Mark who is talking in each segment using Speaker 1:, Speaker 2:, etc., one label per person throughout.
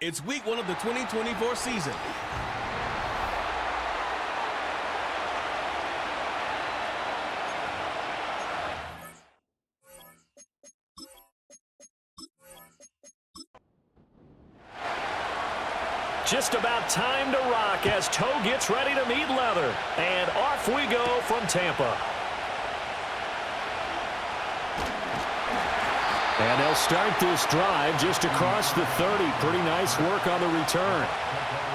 Speaker 1: It's week 1 of the 2024 season.
Speaker 2: Just about time to rock as toe gets ready to meet leather. And off we go from Tampa. And they'll start this drive just across the 30. Pretty nice work on the return.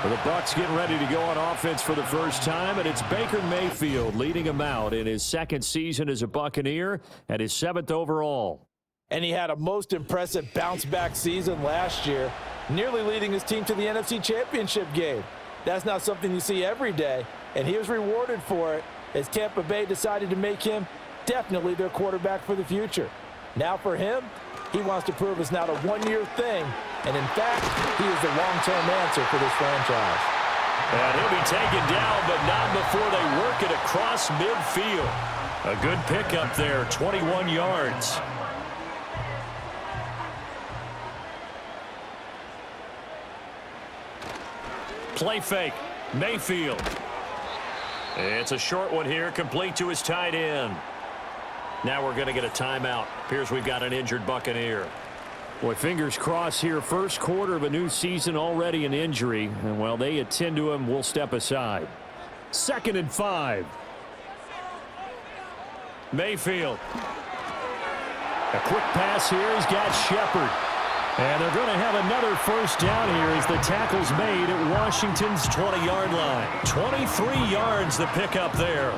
Speaker 2: The Bucs getting ready to go on offense for the first time, and it's Baker Mayfield leading him out in his second season as a Buccaneer and his 7th overall.
Speaker 3: And he had a most impressive bounce-back season last year, nearly leading his team to the NFC Championship game. That's not something you see every day, and he was rewarded for it as Tampa Bay decided to make him definitely their quarterback for the future. Now for him, he wants to prove it's not a one-year thing, and in fact, he is the long-term answer for this franchise.
Speaker 2: And he'll be taken down, but not before they work it across midfield. A good pickup there, 21 yards. Play fake, Mayfield. It's a short one here, complete to his tight end. Now we're going to get a timeout. Appears we've got an injured Buccaneer. Boy, fingers crossed here. First quarter of a new season, already an injury. And while they attend to him, we'll step aside. 2nd and 5. Mayfield. A quick pass here. He's got Shepard. And they're going to have another first down here as the tackle's made at Washington's 20-yard line. 23 yards the pickup there.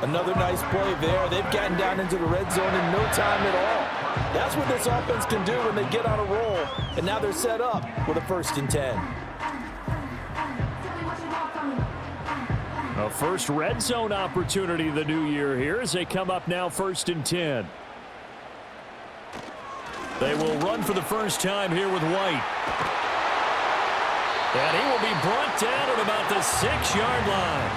Speaker 3: Another nice play there. They've gotten down into the red zone in no time at all. That's what this offense can do when they get on a roll. And now they're set up with a 1st and 10.
Speaker 2: A first red zone opportunity the new year here as they come up now 1st and 10. They will run for the first time here with White. And he will be brought down at about the 6-yard line.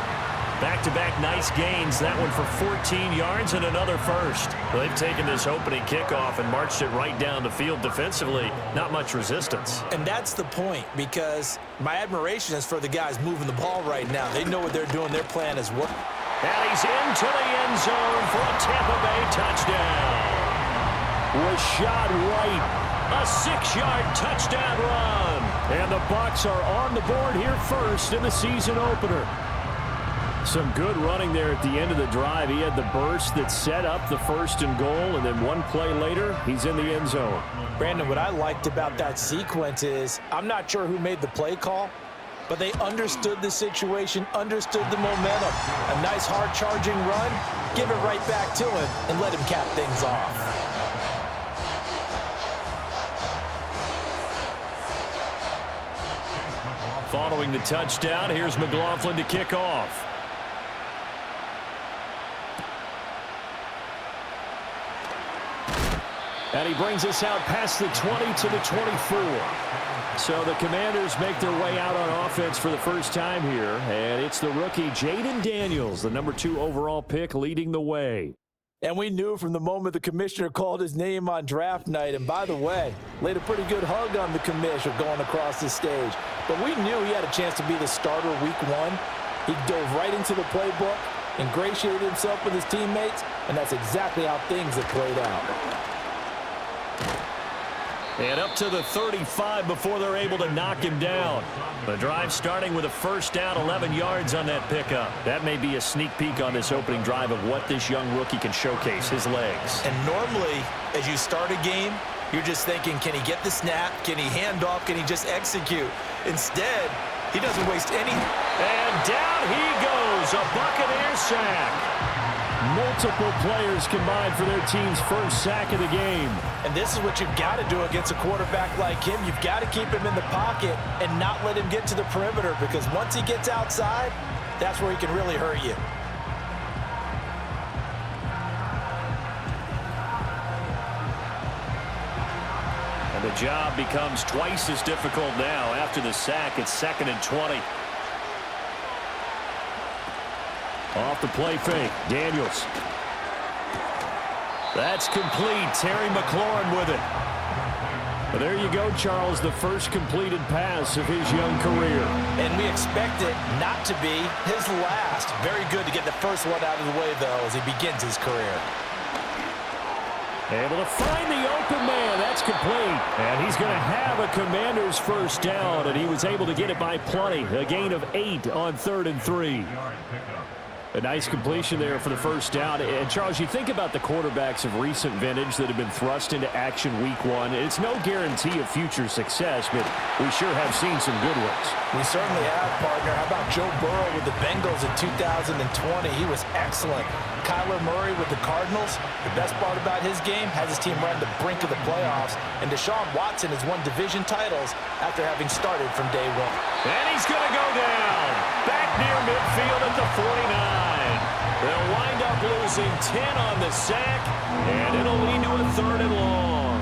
Speaker 2: Back-to-back nice gains. That one for 14 yards and another first. They've taken this opening kickoff and marched it right down the field defensively. Not much resistance.
Speaker 3: And that's the point, because my admiration is for the guys moving the ball right now. They know what they're doing. Their plan is working.
Speaker 2: And he's into the end zone for a Tampa Bay touchdown. Rashad White, a 6-yard touchdown run. And the Bucs are on the board here first in the season opener. Some good running there at the end of the drive. He had the burst that set up the 1st and goal, and then one play later, he's in the end zone.
Speaker 3: Brandon, what I liked about that sequence is I'm not sure who made the play call, but they understood the situation, understood the momentum. A nice hard-charging run, give it right back to him, and let him cap things off.
Speaker 2: Following the touchdown, here's McLaughlin to kick off. And he brings us out past the 20 to the 24. So the Commanders make their way out on offense for the first time here. And it's the rookie Jaden Daniels, the number 2 overall pick, leading the way.
Speaker 3: And we knew from the moment the commissioner called his name on draft night, and by the way, laid a pretty good hug on the commissioner going across the stage. But we knew he had a chance to be the starter week 1. He dove right into the playbook, ingratiated himself with his teammates, and that's exactly how things have played out.
Speaker 2: And up to the 35 before they're able to knock him down. The drive starting with a first down, 11 yards on that pickup. That may be a sneak peek on this opening drive of what this young rookie can showcase, his legs.
Speaker 3: And normally, as you start a game, you're just thinking, can he get the snap? Can he hand off? Can he just execute? Instead, he doesn't waste any.
Speaker 2: And down he goes, a Buccaneer sack. Multiple players combined for their team's first sack of the game.
Speaker 3: And this is what you've got to do against a quarterback like him. You've got to keep him in the pocket and not let him get to the perimeter, because once he gets outside, that's where he can really hurt you.
Speaker 2: And the job becomes twice as difficult now. After the sack, it's 2nd and 20. Off the play fake. Daniels. That's complete. Terry McLaurin with it. Well, there you go, Charles, the first completed pass of his young career.
Speaker 3: And we expect it not to be his last. Very good to get the first one out of the way, though, as he begins his career.
Speaker 2: Able to find the open man. That's complete. And he's going to have a Commander's first down, and he was able to get it by plenty. A gain of 8 on 3rd and 3. A nice completion there for the first down. And, Charles, you think about the quarterbacks of recent vintage that have been thrust into action week 1. It's no guarantee of future success, but we sure have seen some good ones.
Speaker 3: We certainly have, partner. How about Joe Burrow with the Bengals in 2020? He was excellent. Kyler Murray with the Cardinals. The best part about his game has his team right on the brink of the playoffs. And Deshaun Watson has won division titles after having started from day 1.
Speaker 2: And he's going to go down. Back near midfield at the 49. They'll wind up losing 10 on the sack, and it'll lead to a 3rd and long.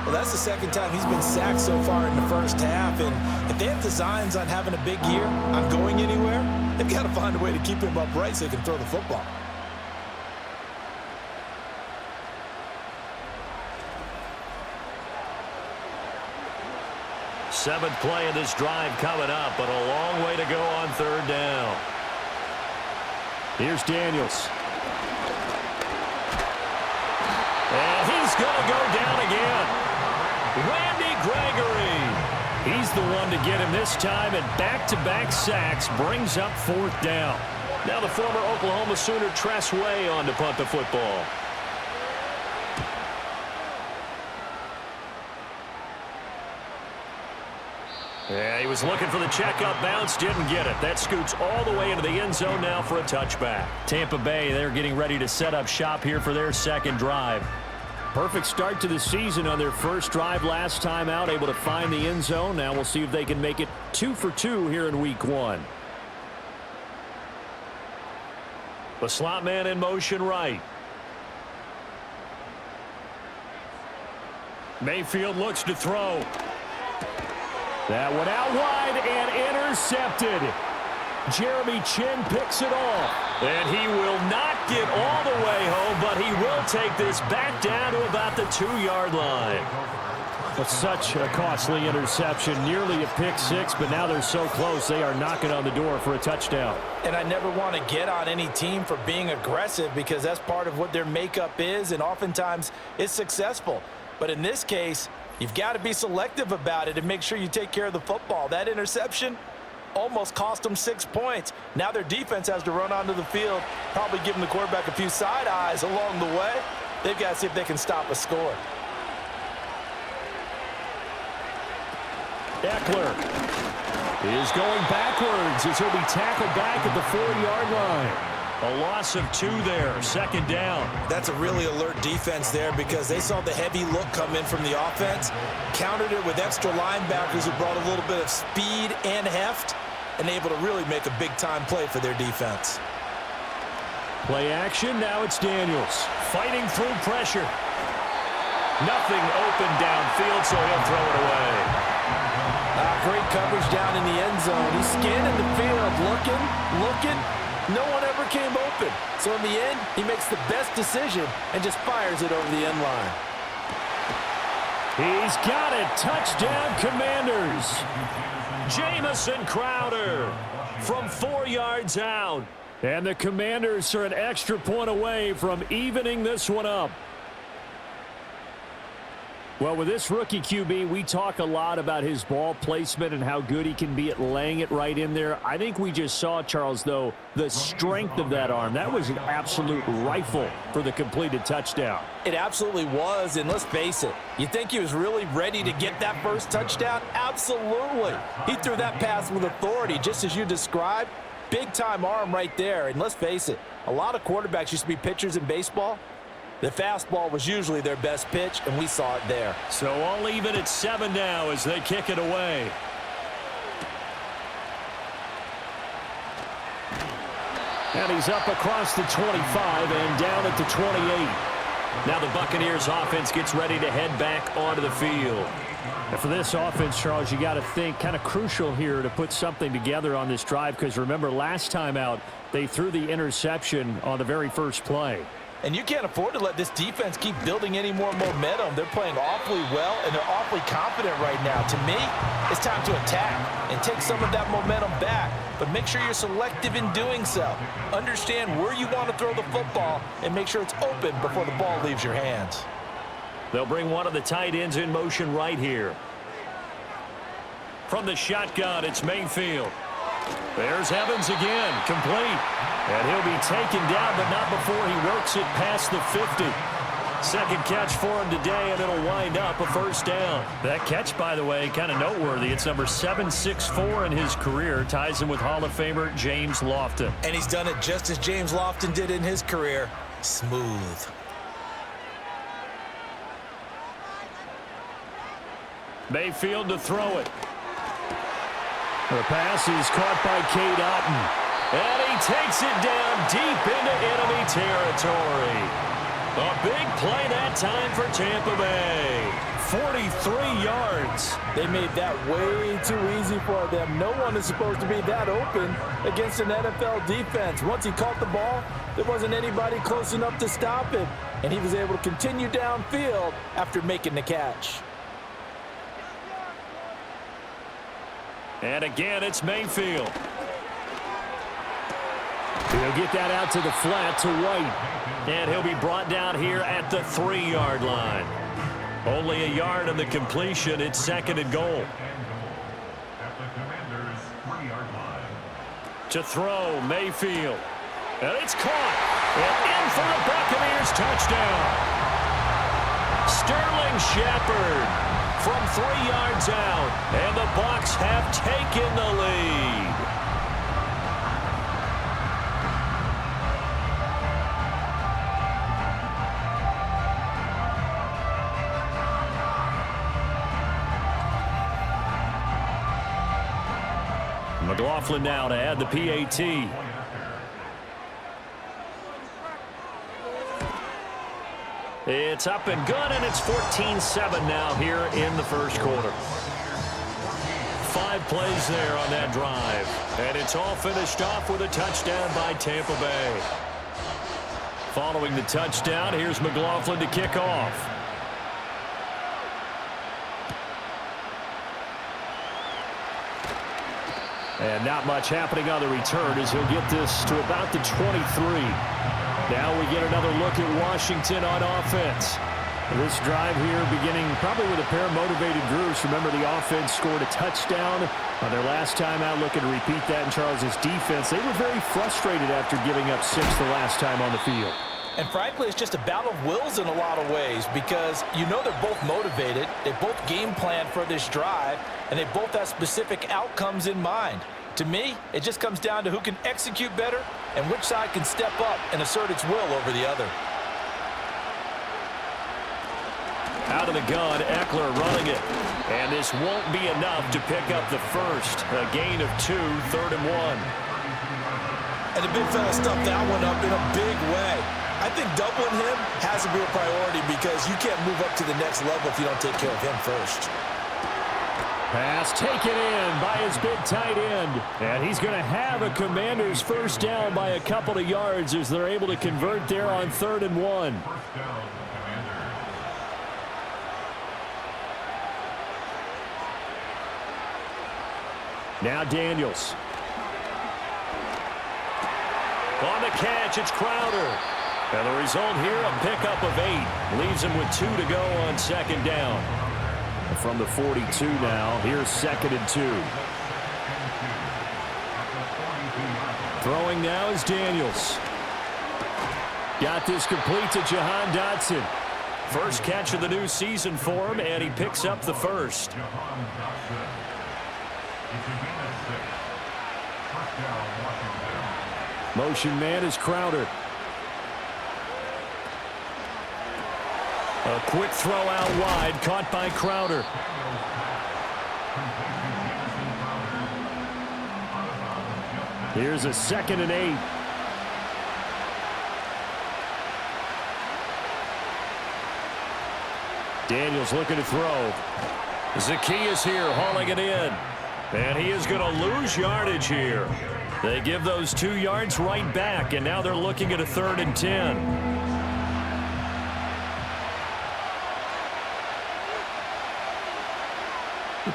Speaker 3: Well, that's the second time he's been sacked so far in the first half, and if they have designs on having a big year, on going anywhere, they've got to find a way to keep him upright so he can throw the football.
Speaker 2: Seventh play of this drive coming up, but a long way to go on 3rd down. Here's Daniels. And he's going to go down again. Randy Gregory. He's the one to get him this time, and back-to-back sacks brings up 4th down. Now the former Oklahoma Sooner Tress Way on to punt the football. Yeah, he was looking for the checkup bounce, didn't get it. That scoots all the way into the end zone now for a touchback. Tampa Bay, they're getting ready to set up shop here for their second drive. Perfect start to the season on their first drive last time out, able to find the end zone. Now we'll see if they can make it 2 for 2 here in week 1. The slot man in motion right. Mayfield looks to throw. That one out wide and intercepted. Jeremy Chin picks it off. And he will not get all the way home, but he will take this back down to about the 2-yard line. But such a costly interception, nearly a pick 6, but now they're so close they are knocking on the door for a touchdown.
Speaker 3: And I never want to get on any team for being aggressive because that's part of what their makeup is, and oftentimes it's successful. But in this case, you've got to be selective about it and make sure you take care of the football. That interception almost cost them 6 points. Now their defense has to run onto the field, probably giving the quarterback a few side eyes along the way. They've got to see if they can stop a score. Eckler is going backwards as he'll be tackled back at the 4-yard line. A loss of 2 there, 2nd down. That's a really alert defense there because they saw the heavy look come in from the offense, countered it with extra linebackers who brought a little bit of speed and heft, and able to really make a big-time play for their defense. Play action, now it's Daniels. Fighting through pressure. Nothing open downfield, so he'll throw it away. Great coverage down in the end zone. He's scanning the field, looking. No one ever came open. So in the end, he makes the best decision and just fires it over the end line. He's got it. Touchdown, Commanders. Jamison Crowder from 4 yards out. And the Commanders are an extra point away from evening this one up. Well, with this rookie QB, we talk a lot about his ball placement and how good he can be at laying it right in there. I think we just saw, Charles, though, the strength of that arm. That was an absolute rifle for the completed touchdown. It absolutely was, and let's face it, you think he was really ready to get that first touchdown? Absolutely. He threw that pass with authority, just as you described. Big-time arm right there, and let's face it, a lot of quarterbacks used to be pitchers in baseball. The fastball was usually their best pitch, and we saw it there. So all even at 7 now as they kick it away. And he's up across the 25 and down at the 28. Now the Buccaneers offense gets ready to head back onto the field.
Speaker 2: And for this offense, Charles, you got to think kind of crucial here to put something together on this drive, because remember last time out they threw the interception on the very first play.
Speaker 3: And you can't afford to let this defense keep building any more momentum. They're playing awfully well, and they're awfully confident right now. To me, it's time to attack and take some of that momentum back, but make sure you're selective in doing so. Understand where you want to throw the football and make sure it's open before the ball leaves your hands.
Speaker 2: They'll bring one of the tight ends in motion right here. From the shotgun, it's Mayfield. There's Evans again, complete. And he'll be taken down, but not before he works it past the 50. Second catch for him today, and it'll wind up a first down. That catch, by the way, kind of noteworthy. It's number 764 in his career. Ties him with Hall of Famer James Lofton.
Speaker 3: And he's done it just as James Lofton did in his career. Smooth.
Speaker 2: Mayfield to throw it. The pass is caught by Cade Otton. And he takes it down deep into enemy territory. A big play that time for Tampa Bay. 43 yards.
Speaker 3: They made that way too easy for them. No one is supposed to be that open against an NFL defense. Once he caught the ball, there wasn't anybody close enough to stop him. And he was able to continue downfield after making the catch.
Speaker 2: And again, it's Mayfield. He'll get that out to the flat to White. And he'll be brought down here at the 3-yard line. Only a yard on the completion. It's second and goal. To throw, Mayfield. And it's caught. And in for the Buccaneers touchdown. Sterling Shepard from 3 yards out, and the Bucs have taken the lead. McLaughlin now to add the PAT. It's up and good, and it's 14-7 now here in the first quarter. 5 plays there on that drive, and it's all finished off with a touchdown by Tampa Bay. Following the touchdown, here's McLaughlin to kick off. And not much happening on the return as he'll get this to about the 23. Now we get another look at Washington on offense. This drive here beginning probably with a pair of motivated groups. Remember, the offense scored a touchdown on their last time out. Looking to repeat that in Charles's defense. They were very frustrated after giving up 6 the last time on the field.
Speaker 3: And frankly, it's just a battle of wills in a lot of ways, because you know they're both motivated. They both game plan for this drive, and they both have specific outcomes in mind. To me, it just comes down to who can execute better and which side can step up and assert its will over the other.
Speaker 2: Out of the gun, Eckler running it. And this won't be enough to pick up the first. A gain of 2, 3rd and 1.
Speaker 3: And the big fella stuffed that one up in a big way. I think doubling him has to be a priority, because you can't move up to the next level if you don't take care of him first.
Speaker 2: Pass taken in by his big tight end. And he's going to have a Commanders first down by a couple of yards as they're able to convert there on 3rd and 1. Now Daniels. On the catch, it's Crowder. And the result here, a pickup of 8. Leaves him with 2 to go on second down. From the 42 now, here's 2nd and 2. Throwing now is Daniels. Got this complete to Jahan Dotson. First catch of the new season for him, and he picks up the first. Motion man is Crowder. A quick throw out wide, caught by Crowder. Here's a 2nd and 8. Daniels looking to throw. Zacchaeus here hauling it in. And he is going to lose yardage here. They give those 2 yards right back, and now they're looking at a 3rd and 10.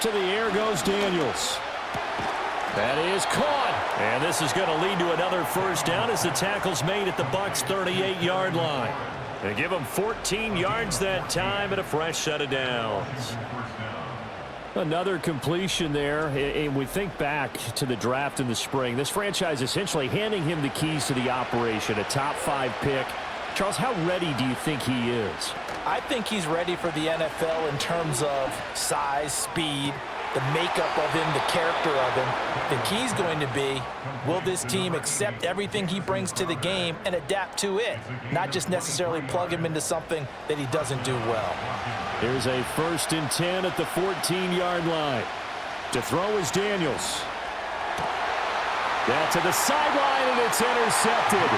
Speaker 2: To the air goes Daniels. That is caught. And this is going to lead to another first down as the tackle's made at the Bucs 38-yard line. They give them 14 yards that time and a fresh set of downs. Another completion there, and we think back to the draft in the spring. This franchise essentially handing him the keys to the operation, a top 5 pick. Charles, how ready do you think he is?
Speaker 3: I think he's ready for the NFL in terms of size, speed, the makeup of him, the character of him. The key's going to be, will this team accept everything he brings to the game and adapt to it, not just necessarily plug him into something that he doesn't do well.
Speaker 2: Here's a 1st and 10 at the 14-yard line. To throw is Daniels. That's to the sideline, and it's intercepted.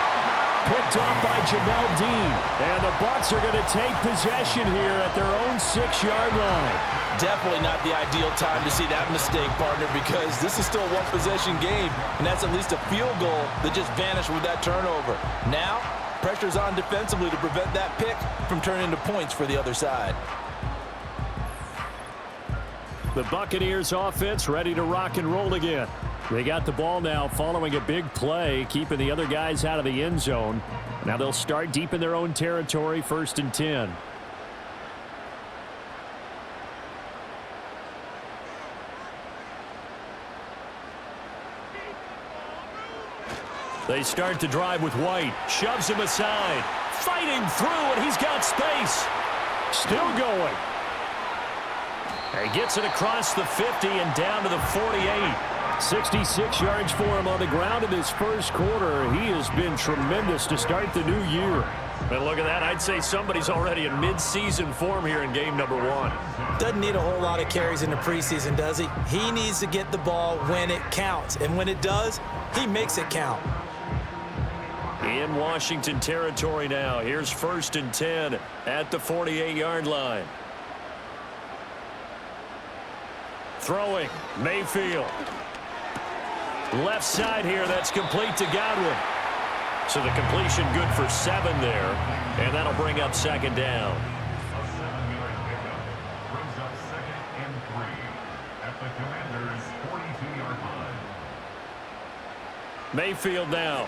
Speaker 2: Picked off by Jamel Dean. And the Bucs are going to take possession here at their own 6-yard line.
Speaker 3: Definitely not the ideal time to see that mistake, partner, because this is still a one-possession game, and that's at least a field goal that just vanished with that turnover. Now, pressure's on defensively to prevent that pick from turning into points for the other side.
Speaker 2: The Buccaneers offense ready to rock and roll again. They got the ball now following a big play, keeping the other guys out of the end zone. Now they'll start deep in their own territory, 1st and 10. They start to drive with White. Shoves him aside. Fighting through, and he's got space. Still going. He gets it across the 50 and down to the 48. 66 yards for him on the ground in his first quarter. He has been tremendous to start the new year. And look at that. I'd say somebody's already in mid-season form here in game number 1.
Speaker 3: Doesn't need a whole lot of carries in the preseason, does he? He needs to get the ball when it counts. And when it does, he makes it count.
Speaker 2: In Washington territory now. Here's 1st and 10 at the 48-yard line. Throwing, Mayfield. Left side here, that's complete to Godwin. So the completion good for 7 there, and that'll bring up 2nd down.
Speaker 4: A 7-yard pickup brings up 2nd and 3 at the Commanders' 42-yard line.
Speaker 2: Mayfield now.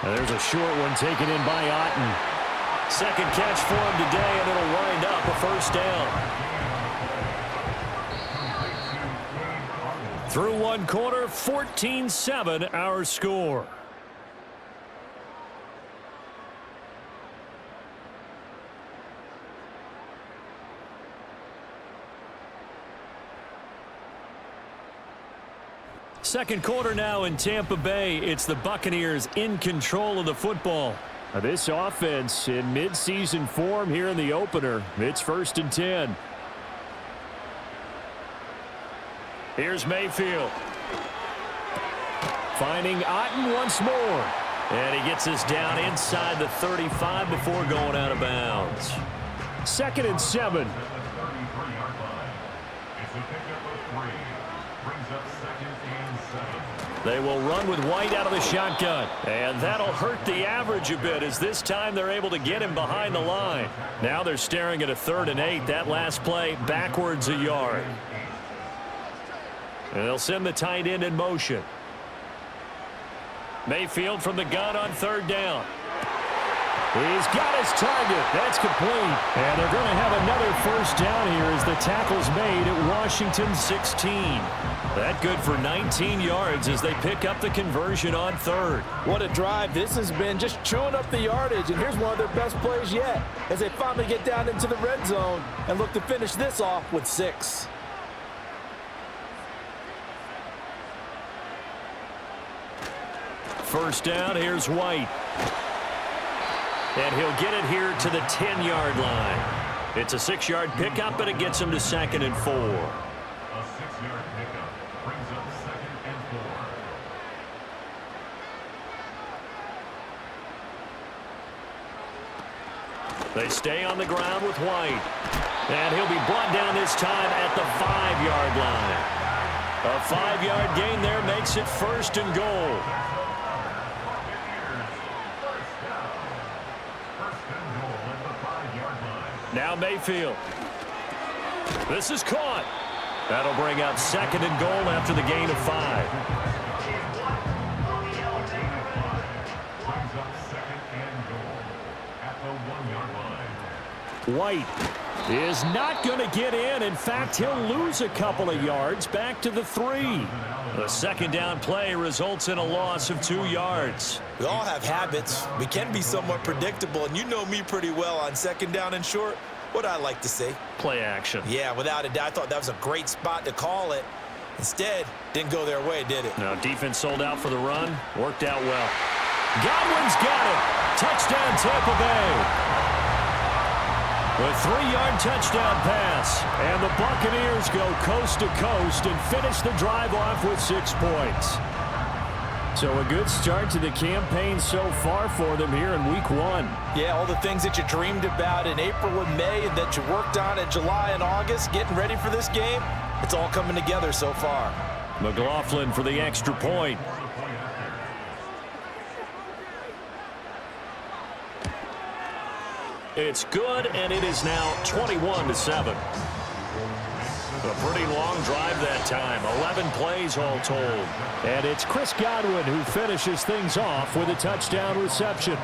Speaker 2: And there's a short one taken in by Otten. 2nd catch for him today, and it'll wind up a 1st down. Through 1 quarter, 14-7 our score. Second quarter now in Tampa Bay. It's the Buccaneers in control of the football. This offense in mid-season form here in the opener. It's 1st and 10. Here's Mayfield. Finding Otten once more. And he gets us down inside the 35 before going out of bounds. 2nd and 7.
Speaker 4: It's a pickup of 3. Brings up 2nd and 7.
Speaker 2: They will run with White out of the shotgun. And that'll hurt the average a bit as this time they're able to get him behind the line. Now they're staring at a 3rd and 8. That last play backwards a yard. And they'll send the tight end in motion. Mayfield from the gun on 3rd down. He's got his target. That's complete. And they're going to have another 1st down here as the tackle's made at Washington 16. That good for 19 yards as they pick up the conversion on 3rd.
Speaker 3: What a drive this has been, just chewing up the yardage. And here's one of their best plays yet as they finally get down into the red zone and look to finish this off with 6.
Speaker 2: First down, here's White. And he'll get it here to the 10-yard line. It's a 6-yard pickup, and it gets him to 2nd and 4.
Speaker 4: A 6-yard pickup brings up 2nd and 4.
Speaker 2: They stay on the ground with White. And he'll be brought down this time at the 5-yard line. A 5-yard gain there makes it 1st and goal. Now Mayfield. This is caught. That'll bring up 2nd and goal after the gain of 5. White is not going to get in. In fact, he'll lose a couple of yards back to the 3. The 2nd down play results in a loss of 2 yards.
Speaker 3: We all have habits. We can be somewhat predictable, and you know me pretty well on 2nd down and short. What I like to say?
Speaker 2: Play action.
Speaker 3: Yeah, without a doubt. I thought that was a great spot to call it. Instead, didn't go their way, did it?
Speaker 2: Now, defense sold out for the run. Worked out well. Godwin's got it. Touchdown, Tampa Bay. A 3-yard touchdown pass. And the Buccaneers go coast to coast and finish the drive off with 6 points. So a good start to the campaign so far for them here in week 1.
Speaker 3: Yeah, all the things that you dreamed about in April and May and that you worked on in July and August, getting ready for this game, it's all coming together so far.
Speaker 2: McLaughlin for the extra point. It's good, and it is now 21-7. A pretty long drive that time. 11 plays all told. And it's Chris Godwin who finishes things off with a touchdown reception.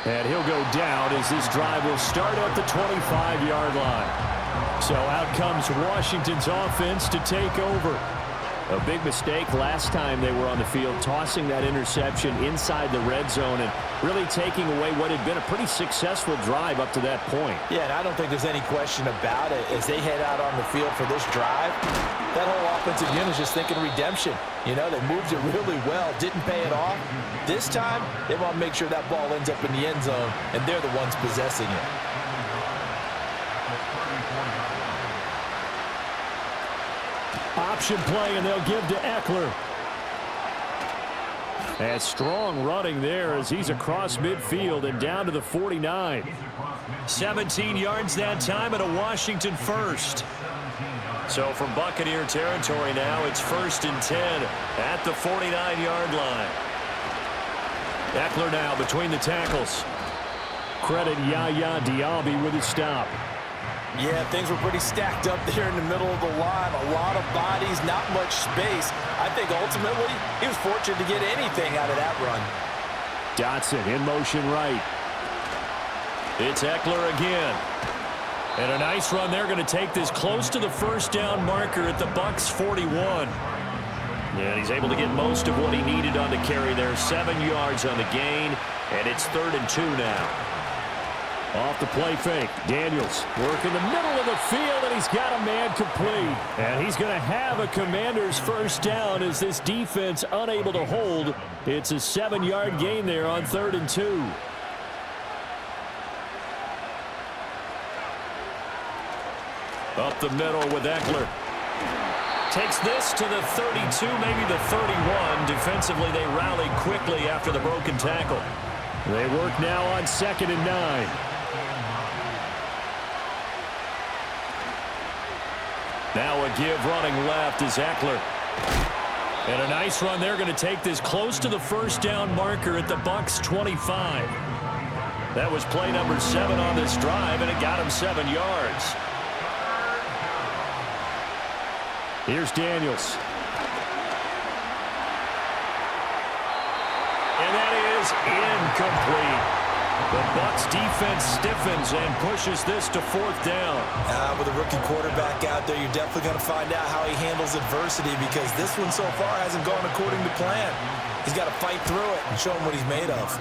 Speaker 2: And he'll go down as this drive will start at the 25-yard line. So out comes Washington's offense to take over. A big mistake last time they were on the field, tossing that interception inside the red zone and really taking away what had been a pretty successful drive up to that point.
Speaker 3: Yeah, and I don't think there's any question about it. As they head out on the field for this drive, that whole offensive unit is just thinking redemption. You know, they moved it really well, didn't pay it off. This time, they want to make sure that ball ends up in the end zone, and they're the ones possessing it.
Speaker 2: Option play, and they'll give to Eckler. And strong running there as he's across midfield and down to the 49. 17 yards that time and a Washington first. So from Buccaneer territory now, it's 1st and 10 at the 49-yard line. Eckler now between the tackles. Credit Yaya Diaby with his stop.
Speaker 3: Yeah, things were pretty stacked up there in the middle of the line. A lot of bodies, not much space. I think ultimately he was fortunate to get anything out of that run.
Speaker 2: Dotson in motion right. It's Eckler again. And a nice run. They're going to take this close to the 1st down marker at the Bucs 41. And he's able to get most of what he needed on the carry there. 7 yards on the gain. And it's 3rd and 2 now. Off the play fake. Daniels work in the middle of the field, and he's got a man complete. And he's going to have a Commander's 1st down as this defense unable to hold. It's a 7-yard gain there on 3rd and 2. Up the middle with Eckler. Takes this to the 32, maybe the 31. Defensively, they rally quickly after the broken tackle. They work now on 2nd and 9. Now a give running left is Eckler. And a nice run. They're going to take this close to the 1st down marker at the Bucs 25. That was play number 7 on this drive, and it got him 7 yards. Here's Daniels. And that is incomplete. The Bucs defense stiffens and pushes this to 4th down.
Speaker 3: With a rookie quarterback out there, you're definitely going to find out how he handles adversity, because this one so far hasn't gone according to plan. He's got to fight through it and show him what he's made of.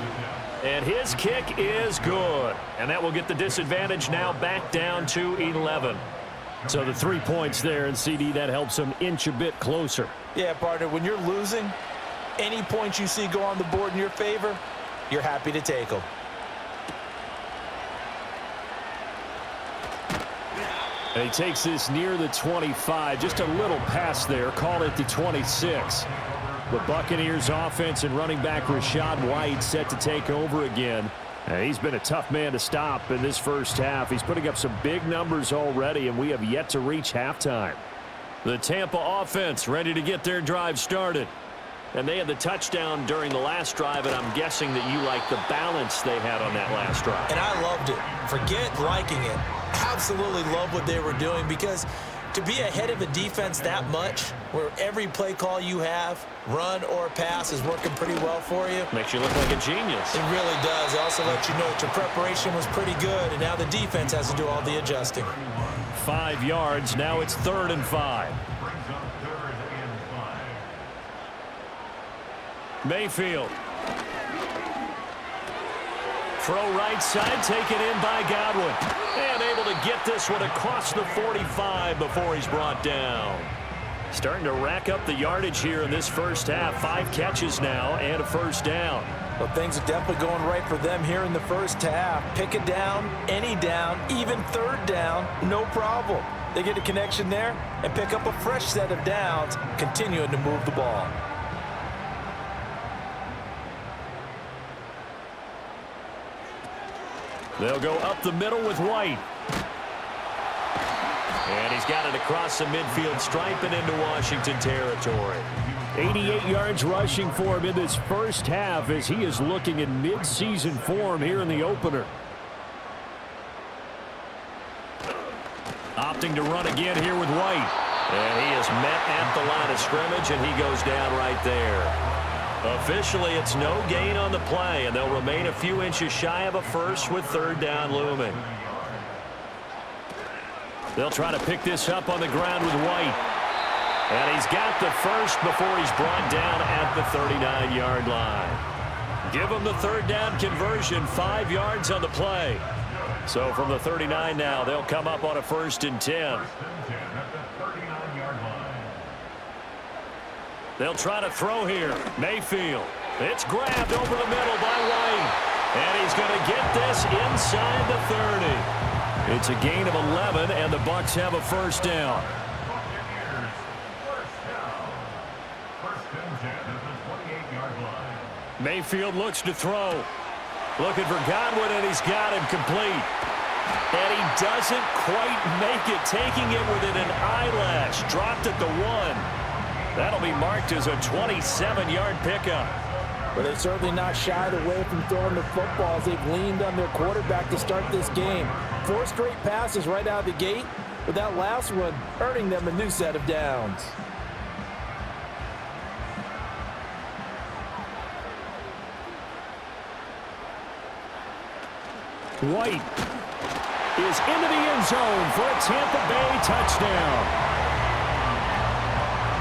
Speaker 2: And his kick is good. And that will get the disadvantage now back down to 11. So the 3 points there, and CD, that helps him inch a bit closer.
Speaker 3: Yeah, partner, when you're losing, any points you see go on the board in your favor, you're happy to take them.
Speaker 2: And he takes this near the 25. Just a little pass there. Call it the 26. The Buccaneers offense and running back Rachaad White set to take over again And he's been a tough man to stop in this first half. He's putting up some big numbers already, and we have yet to reach halftime. The Tampa offense ready to get their drive started. And they had the touchdown during the last drive, and I'm guessing that you like the balance they had on that last drive.
Speaker 3: And I loved it. Forget liking it. Absolutely love what they were doing, because to be ahead of a defense that much, where every play call you have, run or pass, is working pretty well for you.
Speaker 2: Makes you look like a genius.
Speaker 3: It really does. It also lets you know that your preparation was pretty good, and now the defense has to do all the adjusting.
Speaker 2: 5 yards. Now it's 3rd and 5. Mayfield. Throw right side, taken in by Godwin. And able to get this one across the 45 before he's brought down. Starting to rack up the yardage here in this first half. 5 catches now and a first down.
Speaker 3: Well, things are definitely going right for them here in the first half. Pick a down, any down, even 3rd down, no problem. They get a connection there and pick up a fresh set of downs, continuing to move the ball.
Speaker 2: They'll go up the middle with White. And he's got it across the midfield stripe and into Washington territory. 88 yards rushing for him in this first half as he is looking in mid-season form here in the opener. Opting to run again here with White. And he is met at the line of scrimmage, and he goes down right there. Officially, it's no gain on the play, and they'll remain a few inches shy of a first with 3rd down looming. They'll try to pick this up on the ground with White. And he's got the first before he's brought down at the 39-yard line. Give him the 3rd down conversion, 5 yards on the play. So from the 39 now, they'll come up on a 1st and 10. They'll try to throw here. Mayfield. It's grabbed over the middle by White. And he's going to get this inside the 30. It's a gain of 11, and the Bucs have a first down. Mayfield looks to throw. Looking for Godwin, and he's got him complete. And he doesn't quite make it, taking it within an eyelash. Dropped at the 1. That'll be marked as a 27-yard pickup.
Speaker 3: But they've certainly not shied away from throwing the football as they've leaned on their quarterback to start this game. 4 straight passes right out of the gate, with that last one earning them a new set of downs.
Speaker 2: White is into the end zone for a Tampa Bay touchdown.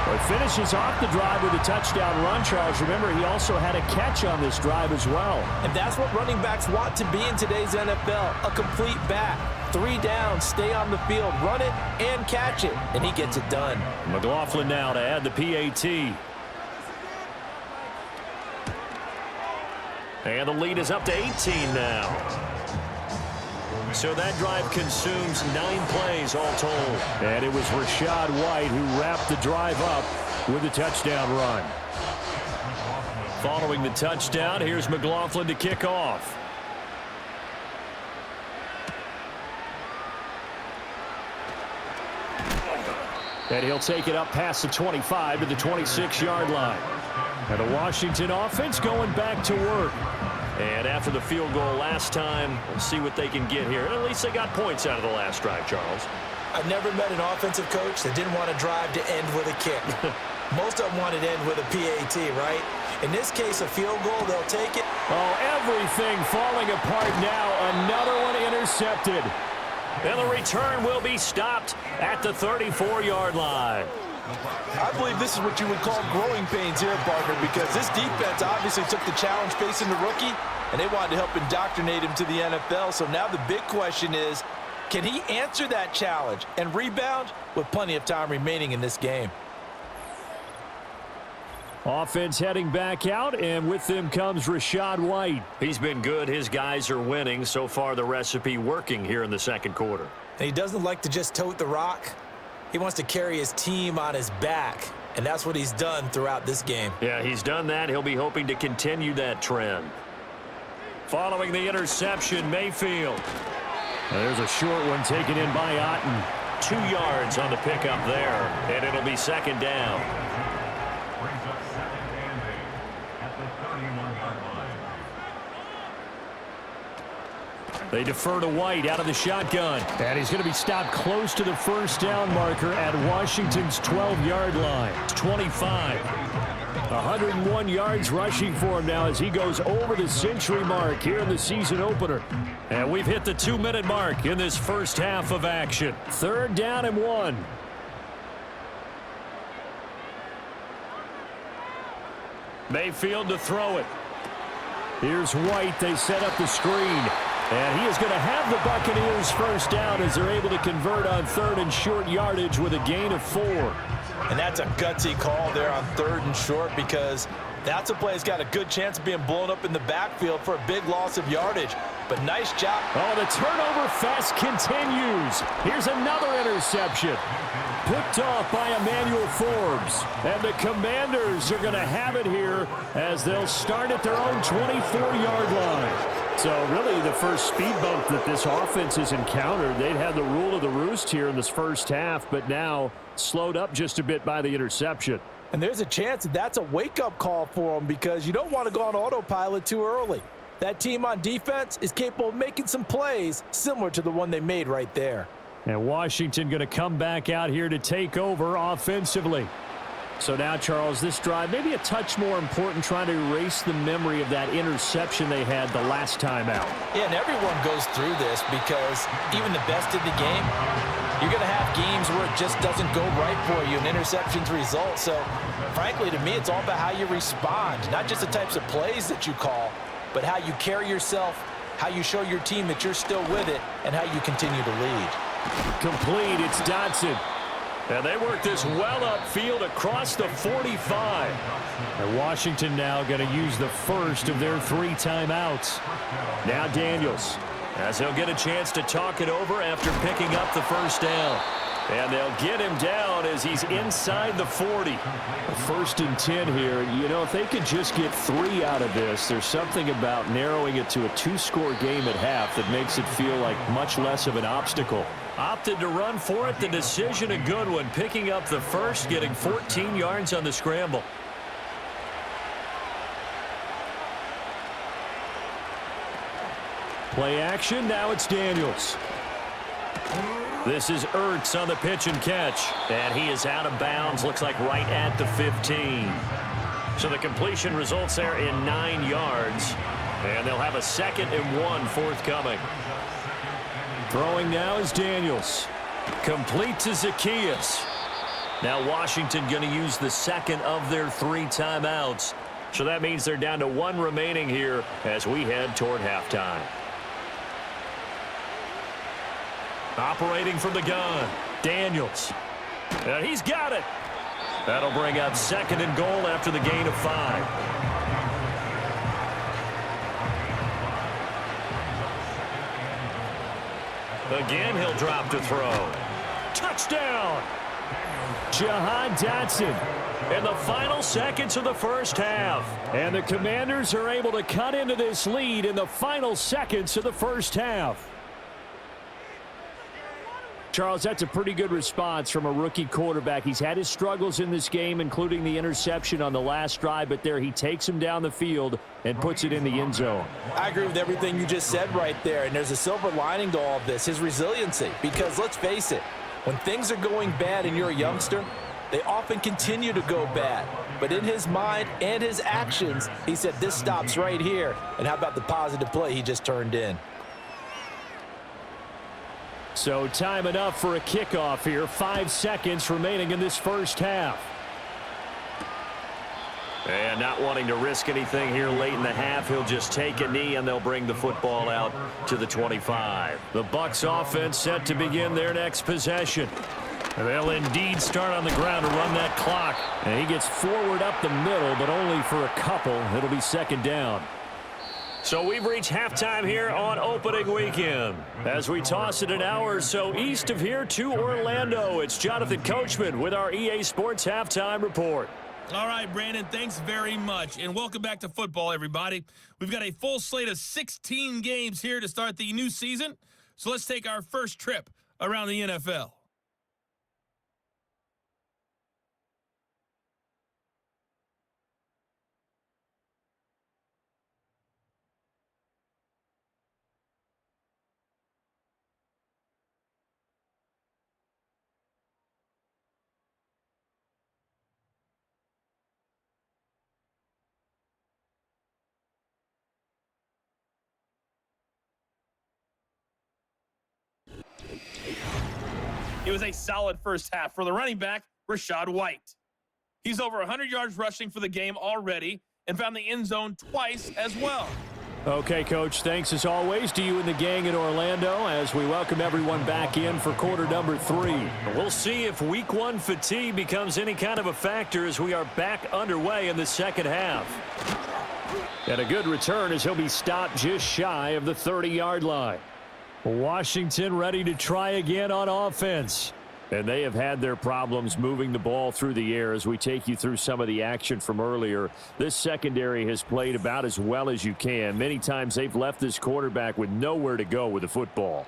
Speaker 2: It finishes off the drive with a touchdown run, Charles. Remember, he also had a catch on this drive as well.
Speaker 3: And that's what running backs want to be in today's NFL, a complete back. 3 downs, stay on the field, run it, and catch it, and he gets it done.
Speaker 2: McLaughlin now to add the PAT. And the lead is up to 18 now. So that drive consumes 9 plays all told. And it was Rachaad White who wrapped the drive up with a touchdown run. Following the touchdown, here's McLaughlin to kick off. And he'll take it up past the 25 to the 26-yard line. And the Washington offense going back to work. And after the field goal last time, we'll see what they can get here. At least they got points out of the last drive, Charles.
Speaker 3: I've never met an offensive coach that didn't want to drive to end with a kick. Most of them wanted to end with a PAT, right? In this case, a field goal, they'll take it.
Speaker 2: Oh, everything falling apart now. Another one intercepted. And the return will be stopped at the 34-yard line.
Speaker 3: I believe this is what you would call growing pains here, Parker, because this defense obviously took the challenge facing the rookie, and they wanted to help indoctrinate him to the NFL. So now the big question is, can he answer that challenge and rebound with plenty of time remaining in this game?
Speaker 2: Offense heading back out, and with them comes Rachaad White. He's been good. His guys are winning. So far, the recipe working here in the second quarter.
Speaker 3: And he doesn't like to just tote the rock. He wants to carry his team on his back, and that's what he's done throughout this game.
Speaker 2: Yeah, he's done that. He'll be hoping to continue that trend. Following the interception, Mayfield. There's a short one taken in by Otten. 2 yards on the pickup there, and it'll be second down.
Speaker 4: Brings up second and 8 at the 31-yard line.
Speaker 2: They defer to White out of the shotgun. And he's going to be stopped close to the first down marker at Washington's 12-yard line. It's 25. 101 yards rushing for him now as he goes over the century mark here in the season opener. And we've hit the 2-minute mark in this first half of action. 3rd down and 1. Mayfield to throw it. Here's White. They set up the screen. And he is going to have the Buccaneers first down as they're able to convert on 3rd and short yardage with a gain of 4.
Speaker 3: And that's a gutsy call there on 3rd and short because that's a play that's got a good chance of being blown up in the backfield for a big loss of yardage. But nice job.
Speaker 2: Oh, the turnover fest continues. Here's another interception. Picked off by Emmanuel Forbes. And the Commanders are going to have it here as they'll start at their own 24-yard line. So really the first speed bump that this offense has encountered. They'd had the rule of the roost here in this first half, but now slowed up just a bit by the interception.
Speaker 3: And there's a chance that that's a wake-up call for them because you don't want to go on autopilot too early. That team on defense is capable of making some plays similar to the one they made right there.
Speaker 2: And Washington going to come back out here to take over offensively. So now, Charles, this drive maybe a touch more important, trying to erase the memory of that interception they had the last time out.
Speaker 3: Yeah, and everyone goes through this because even the best in the game, you're going to have games where it just doesn't go right for you and interceptions result. So, frankly, to me, it's all about how you respond, not just the types of plays that you call, but how you carry yourself, how you show your team that you're still with it, and how you continue to lead.
Speaker 2: Complete. It's Dotson. And they work this well upfield across the 45. And Washington now going to use the first of their 3 timeouts. Now Daniels, as he'll get a chance to talk it over after picking up the first down. And they'll get him down as he's inside the 40. 1st and 10 here. You know, if they could just get 3 out of this, there's something about narrowing it to a 2-score game at half that makes it feel like much less of an obstacle. Opted to run for it. The decision a good one. Picking up the first, getting 14 yards on the scramble. Play action. Now it's Daniels. This is Ertz on the pitch and catch. And he is out of bounds. Looks like right at the 15. So the completion results there in 9 yards. And they'll have a 2nd and 1 forthcoming. Throwing now is Daniels. Complete to Zacchaeus. Now Washington going to use the 2nd of their 3 timeouts. So that means they're down to 1 remaining here as we head toward halftime. Operating from the gun, Daniels. And he's got it. That'll bring up 2nd and goal after the gain of 5. Again, he'll drop to throw. Touchdown! Jahan Dotson in the final seconds of the first half. And the Commanders are able to cut into this lead in the final seconds of the first half. Charles, that's a pretty good response from a rookie quarterback. He's had his struggles in this game, including the interception on the last drive, but there he takes him down the field and puts it in the end zone.
Speaker 3: I agree with everything you just said right there, and there's a silver lining to all of this, his resiliency. Because let's face it, when things are going bad and you're a youngster, they often continue to go bad. But in his mind and his actions, he said, this stops right here. And how about the positive play he just turned in?
Speaker 2: So time enough for a kickoff here. 5 seconds remaining in this first half. And not wanting to risk anything here late in the half, he'll just take a knee and they'll bring the football out to the 25. The Bucs offense set to begin their next possession. They'll indeed start on the ground to run that clock. And he gets forward up the middle, but only for a couple. It'll be 2nd down. So we've reached halftime here on opening weekend. As we toss it an hour or so east of here to Orlando, it's Jonathan Coachman with our EA Sports Halftime Report.
Speaker 1: All right, Brandon, thanks very much. And welcome back to football, everybody. We've got a full slate of 16 games here to start the new season. So let's take our first trip around the NFL. It was a solid first half for the running back, Rachaad White. He's over 100 yards rushing for the game already and found the end zone twice as well.
Speaker 2: Okay, Coach, thanks as always to you and the gang in Orlando as we welcome everyone back in for quarter number 3. We'll see if week 1 fatigue becomes any kind of a factor as we are back underway in the second half. And a good return as he'll be stopped just shy of the 30-yard line. Washington ready to try again on offense. And they have had their problems moving the ball through the air as we take you through some of the action from earlier. This secondary has played about as well as you can. Many times they've left this quarterback with nowhere to go with the football.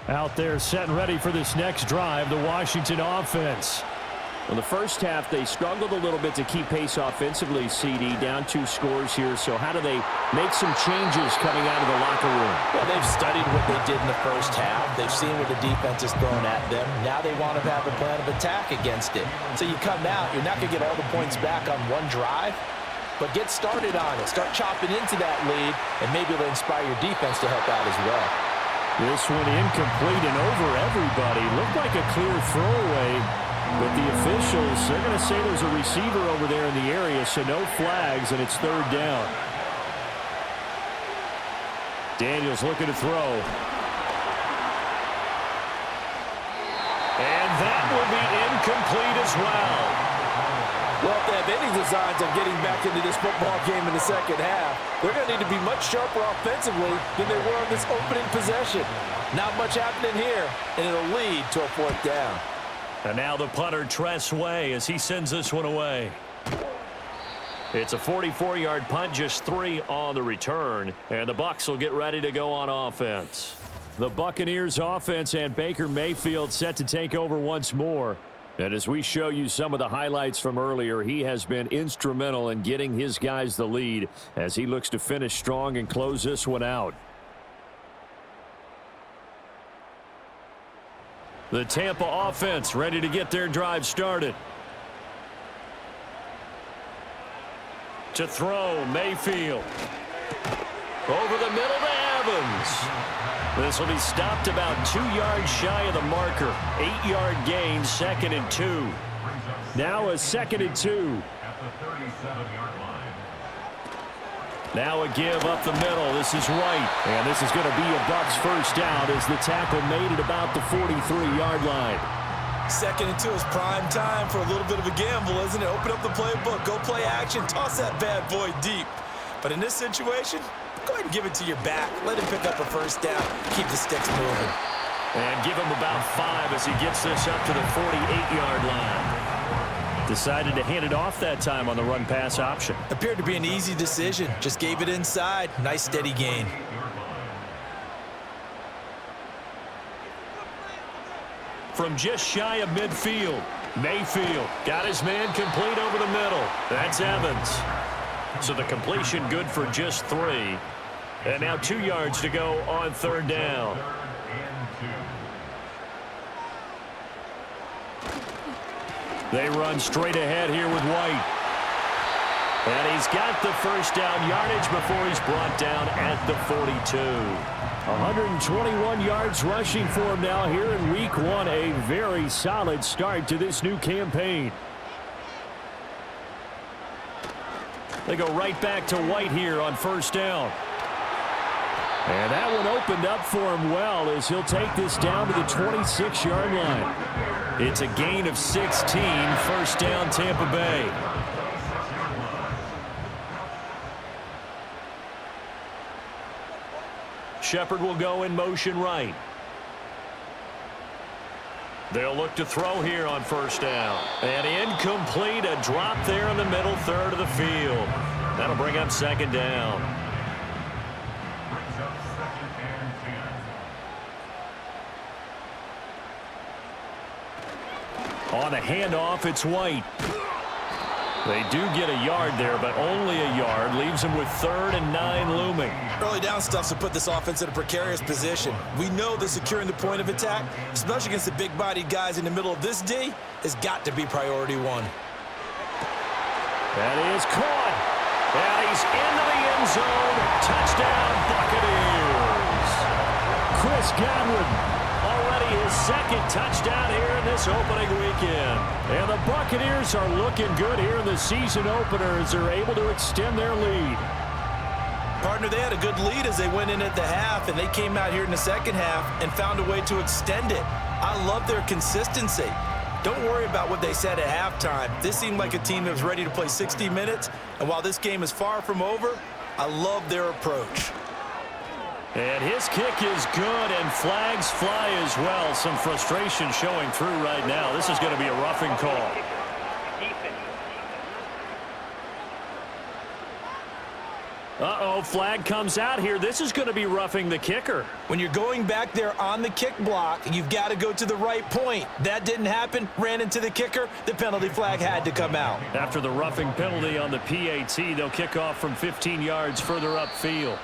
Speaker 2: Out there set and ready for this next drive, the Washington offense.
Speaker 5: In the first half, they struggled a little bit to keep pace offensively, CD, down 2 scores here. So how do they make some changes coming out of the locker room?
Speaker 3: Well, they've studied what they did in the first half. They've seen what the defense is throwing at them. Now they want to have a plan of attack against it. So you come out, you're not going to get all the points back on one drive, but get started on it. Start chopping into that lead, and maybe it'll inspire your defense to help out as well.
Speaker 2: This one incomplete and over everybody. Looked like a clear throwaway. But the officials, they're going to say there's a receiver over there in the area, so no flags, and it's third down. Daniels looking to throw. And that will be incomplete as well.
Speaker 3: Well, if they have any designs of getting back into this football game in the second half, they're going to need to be much sharper offensively than they were on this opening possession. Not much happening here, and it'll lead to a 4th down.
Speaker 2: And now the punter, Tress Way, as he sends this one away. It's a 44-yard punt, just 3 on the return. And the Bucs will get ready to go on offense. The Buccaneers offense and Baker Mayfield set to take over once more. And as we show you some of the highlights from earlier, he has been instrumental in getting his guys the lead as he looks to finish strong and close this one out. The Tampa offense ready to get their drive started. To throw, Mayfield. Over the middle to Evans. This will be stopped about 2 yards shy of the marker. 8-yard gain, 2nd and 2. Now a 2nd and 2.
Speaker 4: At the 37-yard line.
Speaker 2: Now a give up the middle. This is White. And this is going to be a Bucs first down as the tackle made it about the 43-yard line.
Speaker 3: 2nd and 2 is prime time for a little bit of a gamble, isn't it? Open up the playbook, go play action, toss that bad boy deep. But in this situation, go ahead and give it to your back. Let him pick up a first down. Keep the sticks moving.
Speaker 2: And give him about 5 as he gets this up to the 48-yard line. Decided to hand it off that time on the run-pass option.
Speaker 3: Appeared to be an easy decision. Just gave it inside. Nice steady gain.
Speaker 2: From just shy of midfield, Mayfield got his man complete over the middle. That's Evans. So the completion good for just 3. And now 2 yards to go on 3rd down. They run straight ahead here with White. And he's got the first down yardage before he's brought down at the 42. 121 yards rushing for him now here in week 1. A very solid start to this new campaign. They go right back to White here on first down. And that one opened up for him well as he'll take this down to the 26-yard line. It's a gain of 16, first down Tampa Bay. Shepard will go in motion right. They'll look to throw here on first down. And incomplete, a drop there in the middle third of the field. That'll bring up second down.
Speaker 4: Brings up 2nd and 10.
Speaker 2: On the handoff, it's White. They do get a yard there, but only a yard. Leaves them with 3rd and 9 looming.
Speaker 3: Early down stuff to put this offense in a precarious position. We know that securing the point of attack, especially against the big-bodied guys in the middle of this D, has got to be priority one.
Speaker 2: That is caught. And he's into the end zone. Touchdown, Buccaneers. Chris Godwin. Already his 2nd touchdown here in this opening weekend. And the Buccaneers are looking good here in the season opener as they're able to extend their lead.
Speaker 3: Partner, they had a good lead as they went in at the half, and they came out here in the second half and found a way to extend it. I love their consistency. Don't worry about what they said at halftime. This seemed like a team that was ready to play 60 minutes, and while this game is far from over, I love their approach.
Speaker 2: And his kick is good, and flags fly as well. Some frustration showing through right now. This is going to be a roughing call. Uh-oh, flag comes out here. This is going to be roughing the kicker.
Speaker 3: When you're going back there on the kick block, you've got to go to the right point. That didn't happen, ran into the kicker. The penalty flag had to come out.
Speaker 2: After the roughing penalty on the PAT, they'll kick off from 15 yards further upfield.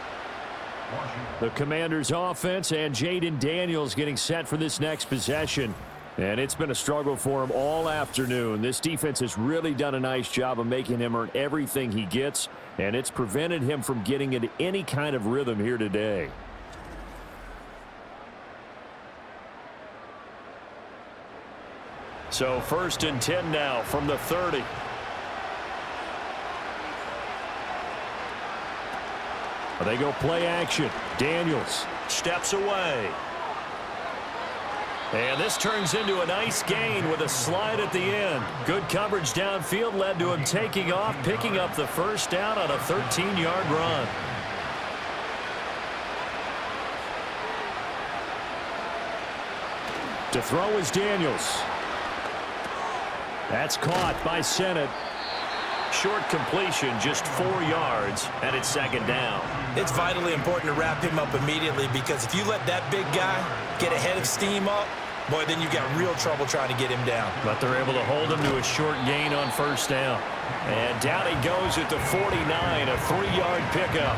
Speaker 2: The Commanders' offense and Jaden Daniels getting set for this next possession. And it's been a struggle for him all afternoon. This defense has really done a nice job of making him earn everything he gets, and it's prevented him from getting into any kind of rhythm here today. So 1st and 10 now from the 30. They go play action. Daniels steps away. And this turns into a nice gain with a slide at the end. Good coverage downfield led to him taking off, picking up the first down on a 13-yard run. To throw is Daniels. That's caught by Sennett. Short completion, just 4 yards, and it's second down.
Speaker 3: It's vitally important to wrap him up immediately, because if you let that big guy get ahead of steam up, boy, then you've got real trouble trying to get him down.
Speaker 2: But they're able to hold him to a short gain on first down. And down he goes at the 49, a 3-yard pickup.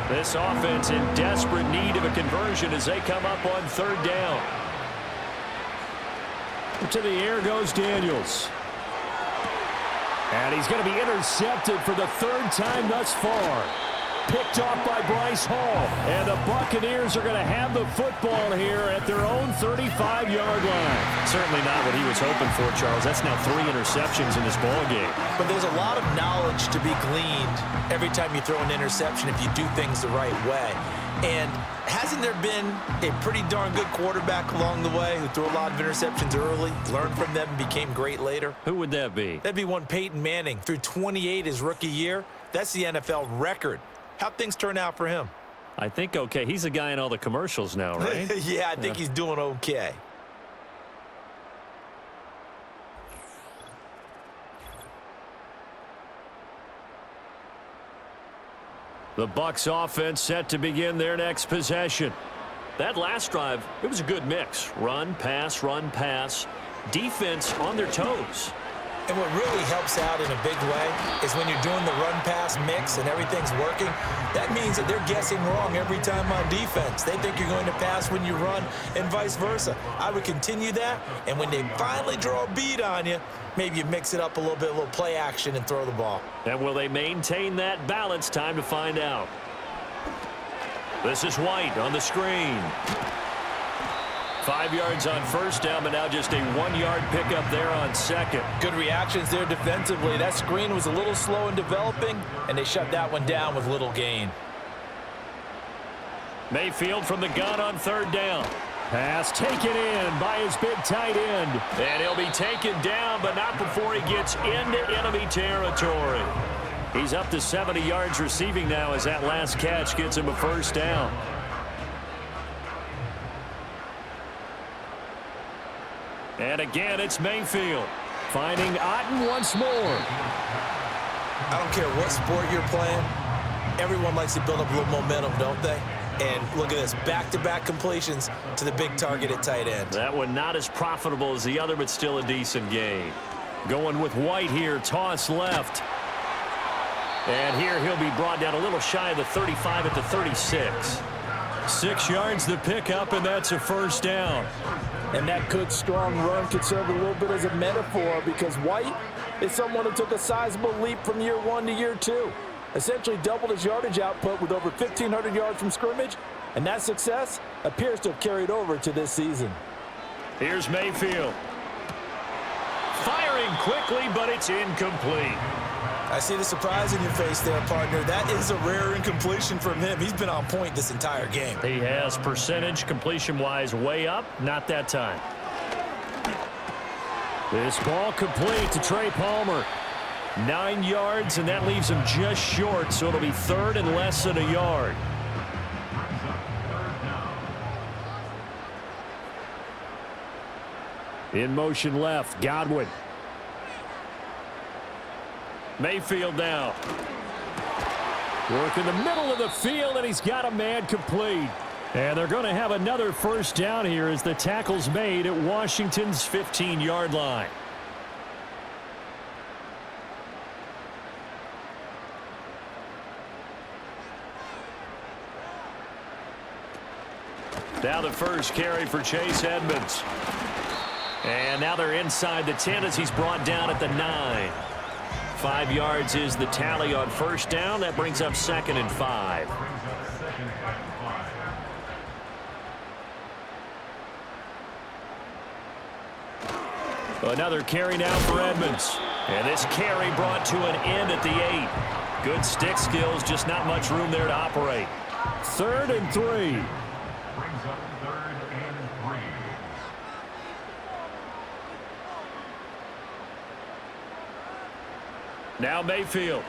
Speaker 2: This offense in desperate need of a conversion as they come up on third down. To the air goes Daniels. And he's going to be intercepted for the 3rd time thus far. Picked off by Bryce Hall. And the Buccaneers are going to have the football here at their own 35-yard line. Certainly not what he was hoping for, Charles. That's now 3 interceptions in this ballgame.
Speaker 3: But there's a lot of knowledge to be gleaned every time you throw an interception if you do things the right way. And hasn't there been a pretty darn good quarterback along the way who threw a lot of interceptions early, learned from them, and became great later?
Speaker 2: Who would that be?
Speaker 3: That'd be one Peyton Manning. Threw 28 his rookie year. That's the NFL record. How'd things turn out for him?
Speaker 2: I think okay. He's the guy in all the commercials now, right?
Speaker 3: Yeah, I think he's doing okay.
Speaker 2: The Bucs offense set to begin their next possession. That last drive, it was a good mix. Run, pass, defense on their toes.
Speaker 3: And what really helps out in a big way is when you're doing the run-pass mix and everything's working, that means that they're guessing wrong every time on defense. They think you're going to pass when you run and vice versa. I would continue that, and when they finally draw a beat on you, maybe you mix it up a little bit, a little play action, and throw the ball.
Speaker 2: And will they maintain that balance? Time to find out. This is White on the screen. 5 yards on first down, but now just a 1-yard pickup there on second.
Speaker 3: Good reactions there defensively. That screen was a little slow in developing, and they shut that one down with little gain.
Speaker 2: Mayfield from the gun on third down. Pass taken in by his big tight end. And he'll be taken down, but not before he gets into enemy territory. He's up to 70 yards receiving now as that last catch gets him a first down.
Speaker 5: And again, it's Mayfield. Finding Otten once more.
Speaker 3: I don't care what sport you're playing. Everyone likes to build up a little momentum, don't they? And look at this, back-to-back completions to the big target at tight end.
Speaker 5: That one not as profitable as the other, but still a decent gain. Going with White here, toss left. And here he'll be brought down a little shy of the 35 at the 36. 6 yards the pickup, and that's a first down.
Speaker 3: And that good, strong run could serve a little bit as a metaphor because White is someone who took a sizable leap from year 1 to year 2. Essentially doubled his yardage output with over 1,500 yards from scrimmage, and that success appears to have carried over to this season.
Speaker 5: Here's Mayfield. Firing quickly, but it's incomplete.
Speaker 3: I see the surprise in your face there, partner. That is a rare incompletion from him. He's been on point this entire game.
Speaker 5: He has percentage completion-wise way up. Not that time. This ball complete to Trey Palmer. 9 yards, and that leaves him just short, so it'll be third and less than a yard. In motion left, Godwin. Mayfield now. Work in the middle of the field, and he's got a man complete. And they're going to have another first down here as the tackle's made at Washington's 15-yard line. Now the first carry for Chase Edmonds. And now they're inside the 10 as he's brought down at the 9. 5 yards is the tally on first down. That brings up 2nd and 5. Another carry now for Edmonds. And this carry brought to an end at the 8. Good stick skills, just not much room there to operate. 3rd and 3.
Speaker 4: Brings up 3rd and 3.
Speaker 5: Now Mayfield.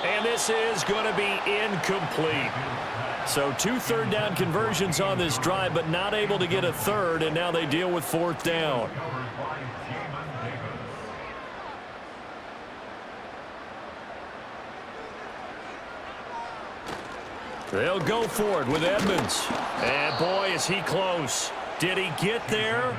Speaker 5: And this is going to be incomplete. So 2 third down conversions on this drive, but not able to get a third, and now they deal with 4th down. They'll go for it with Edmonds. And boy, is he close. Did he get there?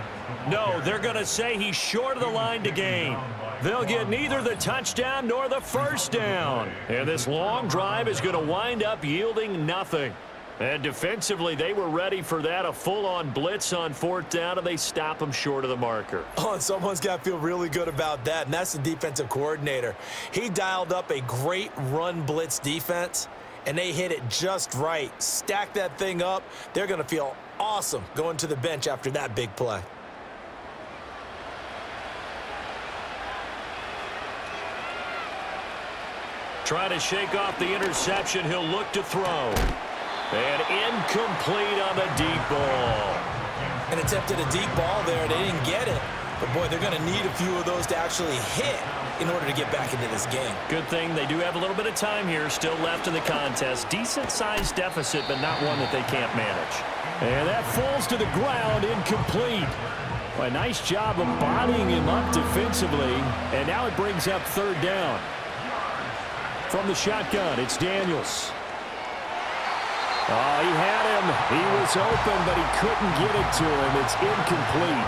Speaker 5: No, they're going to say he's short of the line to gain. They'll get neither the touchdown nor the first down. And this long drive is going to wind up yielding nothing. And defensively, they were ready for that, a full-on blitz on 4th down, and they stop him short of the marker.
Speaker 3: Oh, and someone's got to feel really good about that, and that's the defensive coordinator. He dialed up a great run blitz defense, and they hit it just right. Stack that thing up. They're going to feel awesome going to the bench after that big play.
Speaker 5: Trying to shake off the interception. He'll look to throw. And incomplete on the deep ball.
Speaker 3: And attempted a deep ball there. They didn't get it. But, boy, they're going to need a few of those to actually hit in order to get back into this game.
Speaker 5: Good thing they do have a little bit of time here still left in the contest. Decent-sized deficit, but not one that they can't manage. And that falls to the ground, incomplete. Well, a nice job of bodying him up defensively. And now it brings up 3rd down. From the shotgun, it's Daniels. Oh, he had him. He was open, but he couldn't get it to him. It's incomplete.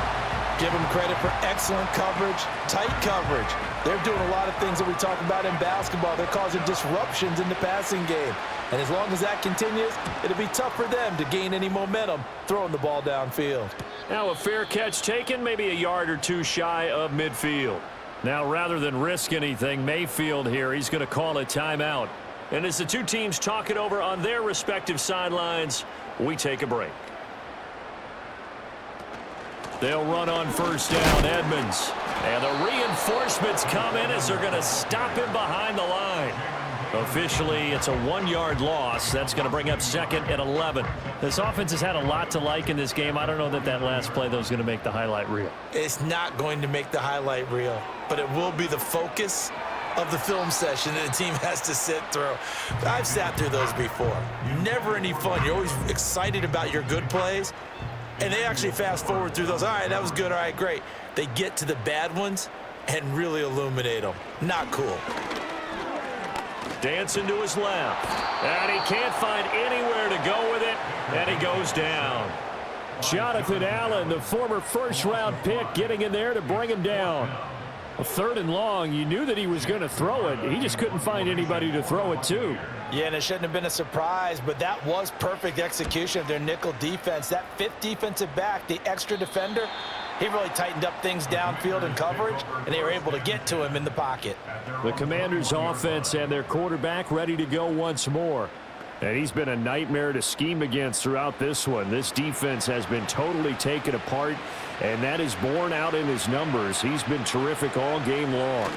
Speaker 3: Give them credit for excellent coverage, tight coverage. They're doing a lot of things that we talk about in basketball. They're causing disruptions in the passing game. And as long as that continues, it'll be tough for them to gain any momentum throwing the ball downfield.
Speaker 5: Now a fair catch taken, maybe a yard or 2 shy of midfield. Now rather than risk anything, Mayfield here, he's going to call a timeout. And as the two teams talk it over on their respective sidelines, we take a break. They'll run on first down, Edmonds. And the reinforcements come in as they're going to stop him behind the line. Officially, it's a 1-yard loss. That's going to bring up 2nd and 11. This offense has had a lot to like in this game. I don't know that that last play, though, is going to make the highlight reel.
Speaker 3: It's not going to make the highlight reel, but it will be the focus of the film session that the team has to sit through. I've sat through those before. Never any fun. You're always excited about your good plays, And they actually fast forward through those. All right, that was good. All right, great. They get to the bad ones and really illuminate them. Not cool.
Speaker 5: Dancing to his left. And he can't find anywhere to go with it. And he goes down. Jonathan Allen, the former first-round pick, getting in there to bring him down. A 3rd and long, you knew that he was going to throw it. He just couldn't find anybody to throw it to.
Speaker 3: Yeah, and it shouldn't have been a surprise, but that was perfect execution of their nickel defense. That 5th defensive back, the extra defender, he really tightened up things downfield in coverage, and they were able to get to him in the pocket.
Speaker 5: The Commanders' offense and their quarterback ready to go once more. And he's been a nightmare to scheme against throughout this one. This defense has been totally taken apart, and that is borne out in his numbers. He's been terrific all game long.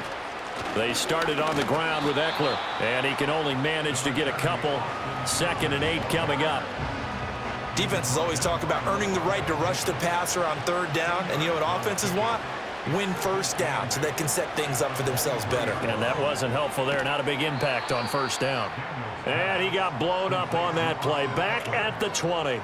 Speaker 5: They started on the ground with Eckler, and he can only manage to get a couple. 2nd and 8 coming up.
Speaker 3: Defenses always talk about earning the right to rush the passer on 3rd down, and you know what offenses want? Win 1st down so they can set things up for themselves better.
Speaker 5: And that wasn't helpful there. Not a big impact on 1st down. And he got blown up on that play. Back at the 20.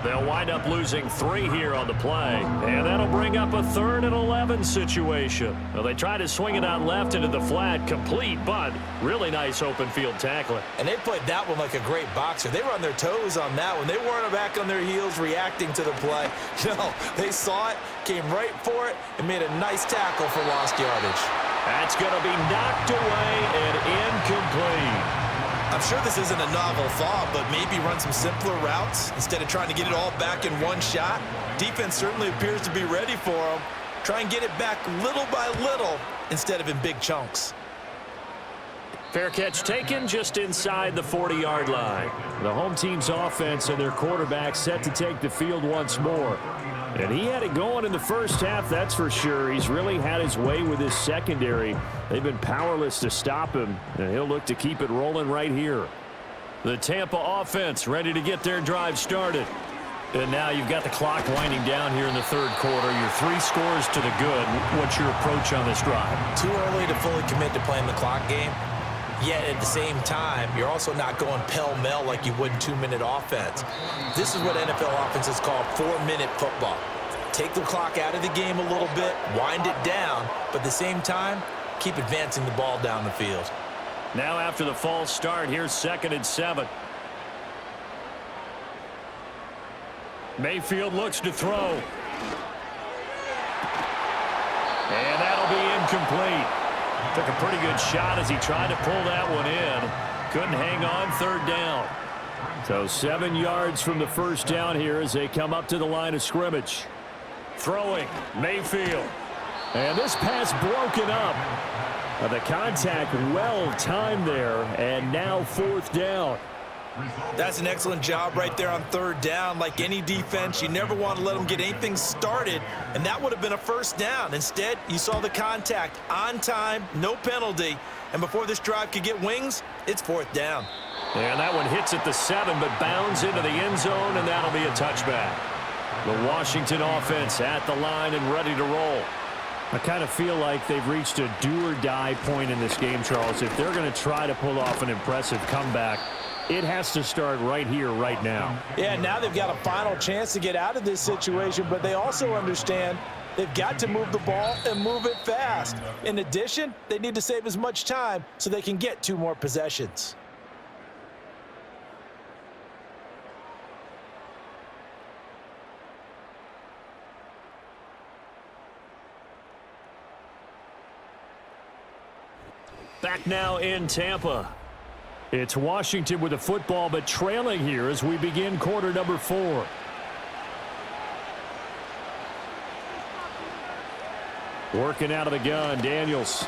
Speaker 5: They'll wind up losing 3 here on the play. And that'll bring up a 3rd and 11 situation. Well, they try to swing it out left into the flat, complete, but really nice open field tackling.
Speaker 3: And they played that one like a great boxer. They were on their toes on that one. They weren't back on their heels reacting to the play. No, they saw it, came right for it, and made a nice tackle for lost yardage.
Speaker 5: That's going to be knocked away and incomplete.
Speaker 3: I'm sure this isn't a novel thought, but maybe run some simpler routes instead of trying to get it all back in one shot. Defense certainly appears to be ready for them. Try and get it back little by little instead of in big chunks.
Speaker 5: Fair catch taken just inside the 40-yard line. The home team's offense and their quarterback set to take the field once more. And he had it going in the first half, that's for sure. He's really had his way with his secondary. They've been powerless to stop him, and he'll look to keep it rolling right here. The Tampa offense ready to get their drive started. And now you've got the clock winding down here in the 3rd quarter. You're 3 scores to the good. What's your approach on this drive?
Speaker 3: Too early to fully commit to playing the clock game. Yet at the same time, you're also not going pell-mell like you would in 2-minute offense. This is what NFL offenses call 4-minute football. Take the clock out of the game a little bit, wind it down, but at the same time, keep advancing the ball down the field.
Speaker 5: Now after the false start, here's 2nd and 7. Mayfield looks to throw. And that'll be incomplete. Took a pretty good shot as he tried to pull that one in. Couldn't hang on 3rd down. So 7 yards from the 1st down here as they come up to the line of scrimmage. Throwing, Mayfield. And this pass broken up. The contact well timed there, and now 4th down.
Speaker 3: That's an excellent job right there on 3rd down. Like any defense, you never want to let them get anything started, and that would have been a 1st down. Instead, you saw the contact on time, no penalty, and before this drive could get wings, it's 4th down.
Speaker 5: And that one hits at the 7, but bounds into the end zone, and that'll be a touchback. The Washington offense at the line and ready to roll. I kind of feel like they've reached a do-or-die point in this game, Charles. If they're going to try to pull off an impressive comeback, it has to start right here, right now.
Speaker 3: Yeah, now they've got a final chance to get out of this situation, but they also understand they've got to move the ball and move it fast. In addition, they need to save as much time so they can get 2 more possessions.
Speaker 5: Back now in Tampa. It's Washington with the football, but trailing here as we begin quarter number 4. Working out of the gun, Daniels.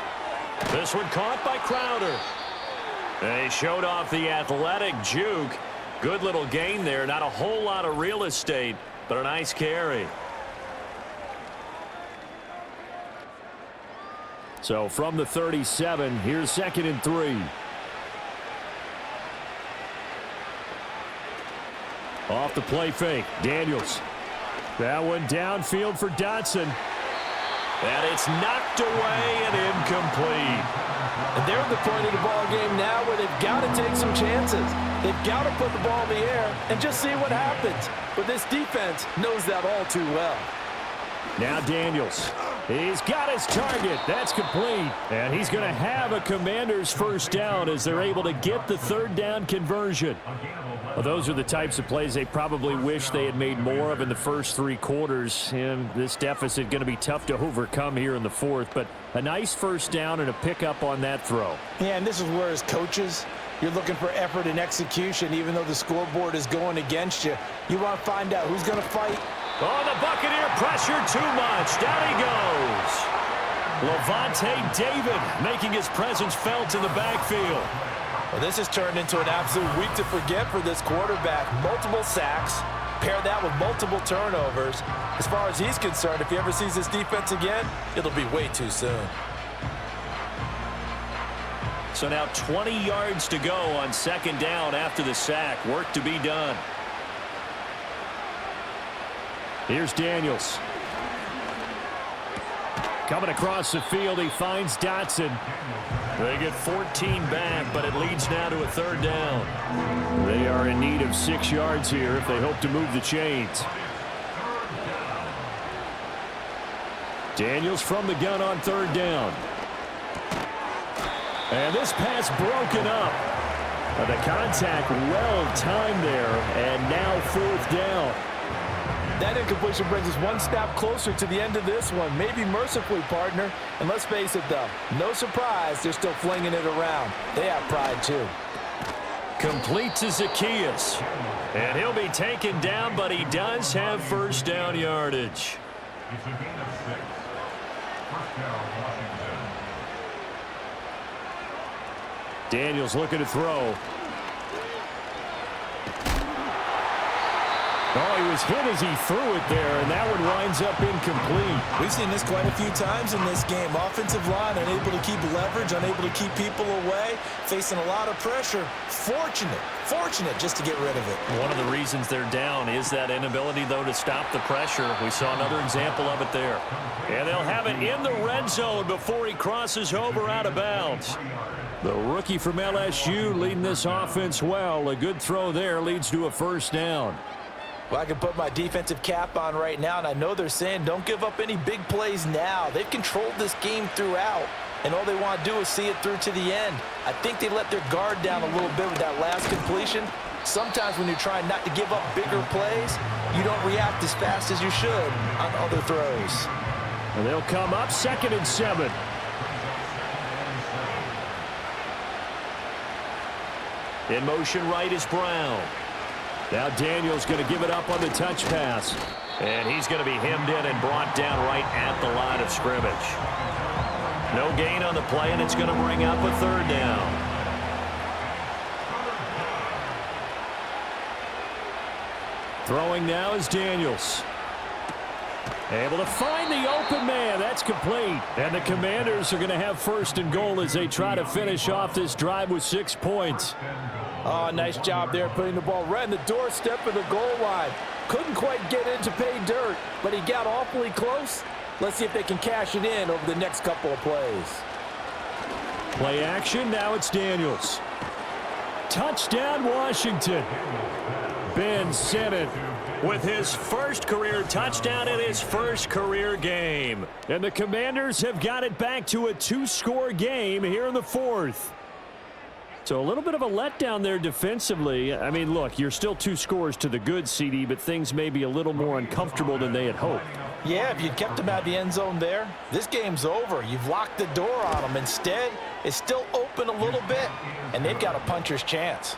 Speaker 5: This one caught by Crowder. They showed off the athletic juke. Good little gain there. Not a whole lot of real estate, but a nice carry. So from the 37, here's 2nd and 3. Off the play fake, Daniels. That one downfield for Dotson. And it's knocked away and incomplete.
Speaker 3: And they're at the point of the ball game now where they've got to take some chances. They've got to put the ball in the air and just see what happens. But this defense knows that all too well.
Speaker 5: Now Daniels. He's got his target. That's complete. And he's going to have a Commanders first down as they're able to get the third down conversion. Well, those are the types of plays they probably wish they had made more of in the first 3 quarters. And this deficit going to be tough to overcome here in the fourth. But a nice first down and a pickup on that throw.
Speaker 3: Yeah, and this is where as coaches, you're looking for effort and execution. Even though the scoreboard is going against you, you want to find out who's going to fight.
Speaker 5: Oh, the Buccaneer pressure too much. Down he goes. Levante David making his presence felt in the backfield.
Speaker 3: Well, this has turned into an absolute week to forget for this quarterback. Multiple sacks, pair that with multiple turnovers. As far as he's concerned, if he ever sees this defense again, it'll be way too soon.
Speaker 5: So now 20 yards to go on second down after the sack. Work to be done. Here's Daniels. Coming across the field, he finds Dotson. They get 14 back, but it leads now to a third down. They are in need of 6 yards here if they hope to move the chains. Daniels from the gun on third down. And this pass broken up. The contact well timed there, and now fourth down.
Speaker 3: That incompletion brings us one step closer to the end of this one. Maybe mercifully, partner. And let's face it, though, no surprise, they're still flinging it around. They have pride, too.
Speaker 5: Complete to Zacchaeus. And he'll be taken down, but he does have first down yardage.
Speaker 4: It's a gain of 6. First down, Washington.
Speaker 5: Daniels looking to throw. Oh, he was hit as he threw it there, and that one winds up incomplete.
Speaker 3: We've seen this quite a few times in this game. Offensive line unable to keep leverage, unable to keep people away, facing a lot of pressure. Fortunate just to get rid of it.
Speaker 5: One of the reasons they're down is that inability, though, to stop the pressure. We saw another example of it there. And they'll have it in the red zone before he crosses over out of bounds. The rookie from LSU leading this offense well. A good throw there leads to a first down.
Speaker 3: Well, I can put my defensive cap on right now, and I know they're saying don't give up any big plays now. They've controlled this game throughout, and all they want to do is see it through to the end. I think they let their guard down a little bit with that last completion. Sometimes when you're trying not to give up bigger plays, you don't react as fast as you should on other throws.
Speaker 5: And they'll come up 2nd and 7. In motion right is Brown. Now Daniels going to give it up on the touch pass. And he's going to be hemmed in and brought down right at the line of scrimmage. No gain on the play, and it's going to bring up a third down. Throwing now is Daniels. Able to find the open man. That's complete. And the Commanders are going to have first and goal as they try to finish off this drive with 6 points.
Speaker 3: Oh, nice job there putting the ball right in the doorstep of the goal line. Couldn't quite get in to pay dirt, but he got awfully close. Let's see if they can cash it in over the next couple of plays.
Speaker 5: Play action. Now it's Daniels. Touchdown, Washington. Ben Simmons with his first career touchdown in his first career game. And the Commanders have got it back to a 2-score game here in the fourth. So a little bit of a letdown there defensively. I mean, look, you're still 2 scores to the good, CD, but things may be a little more uncomfortable than they had hoped.
Speaker 3: Yeah, if you'd kept them out of the end zone there, this game's over. You've locked the door on them. Instead, it's still open a little bit, and they've got a puncher's chance.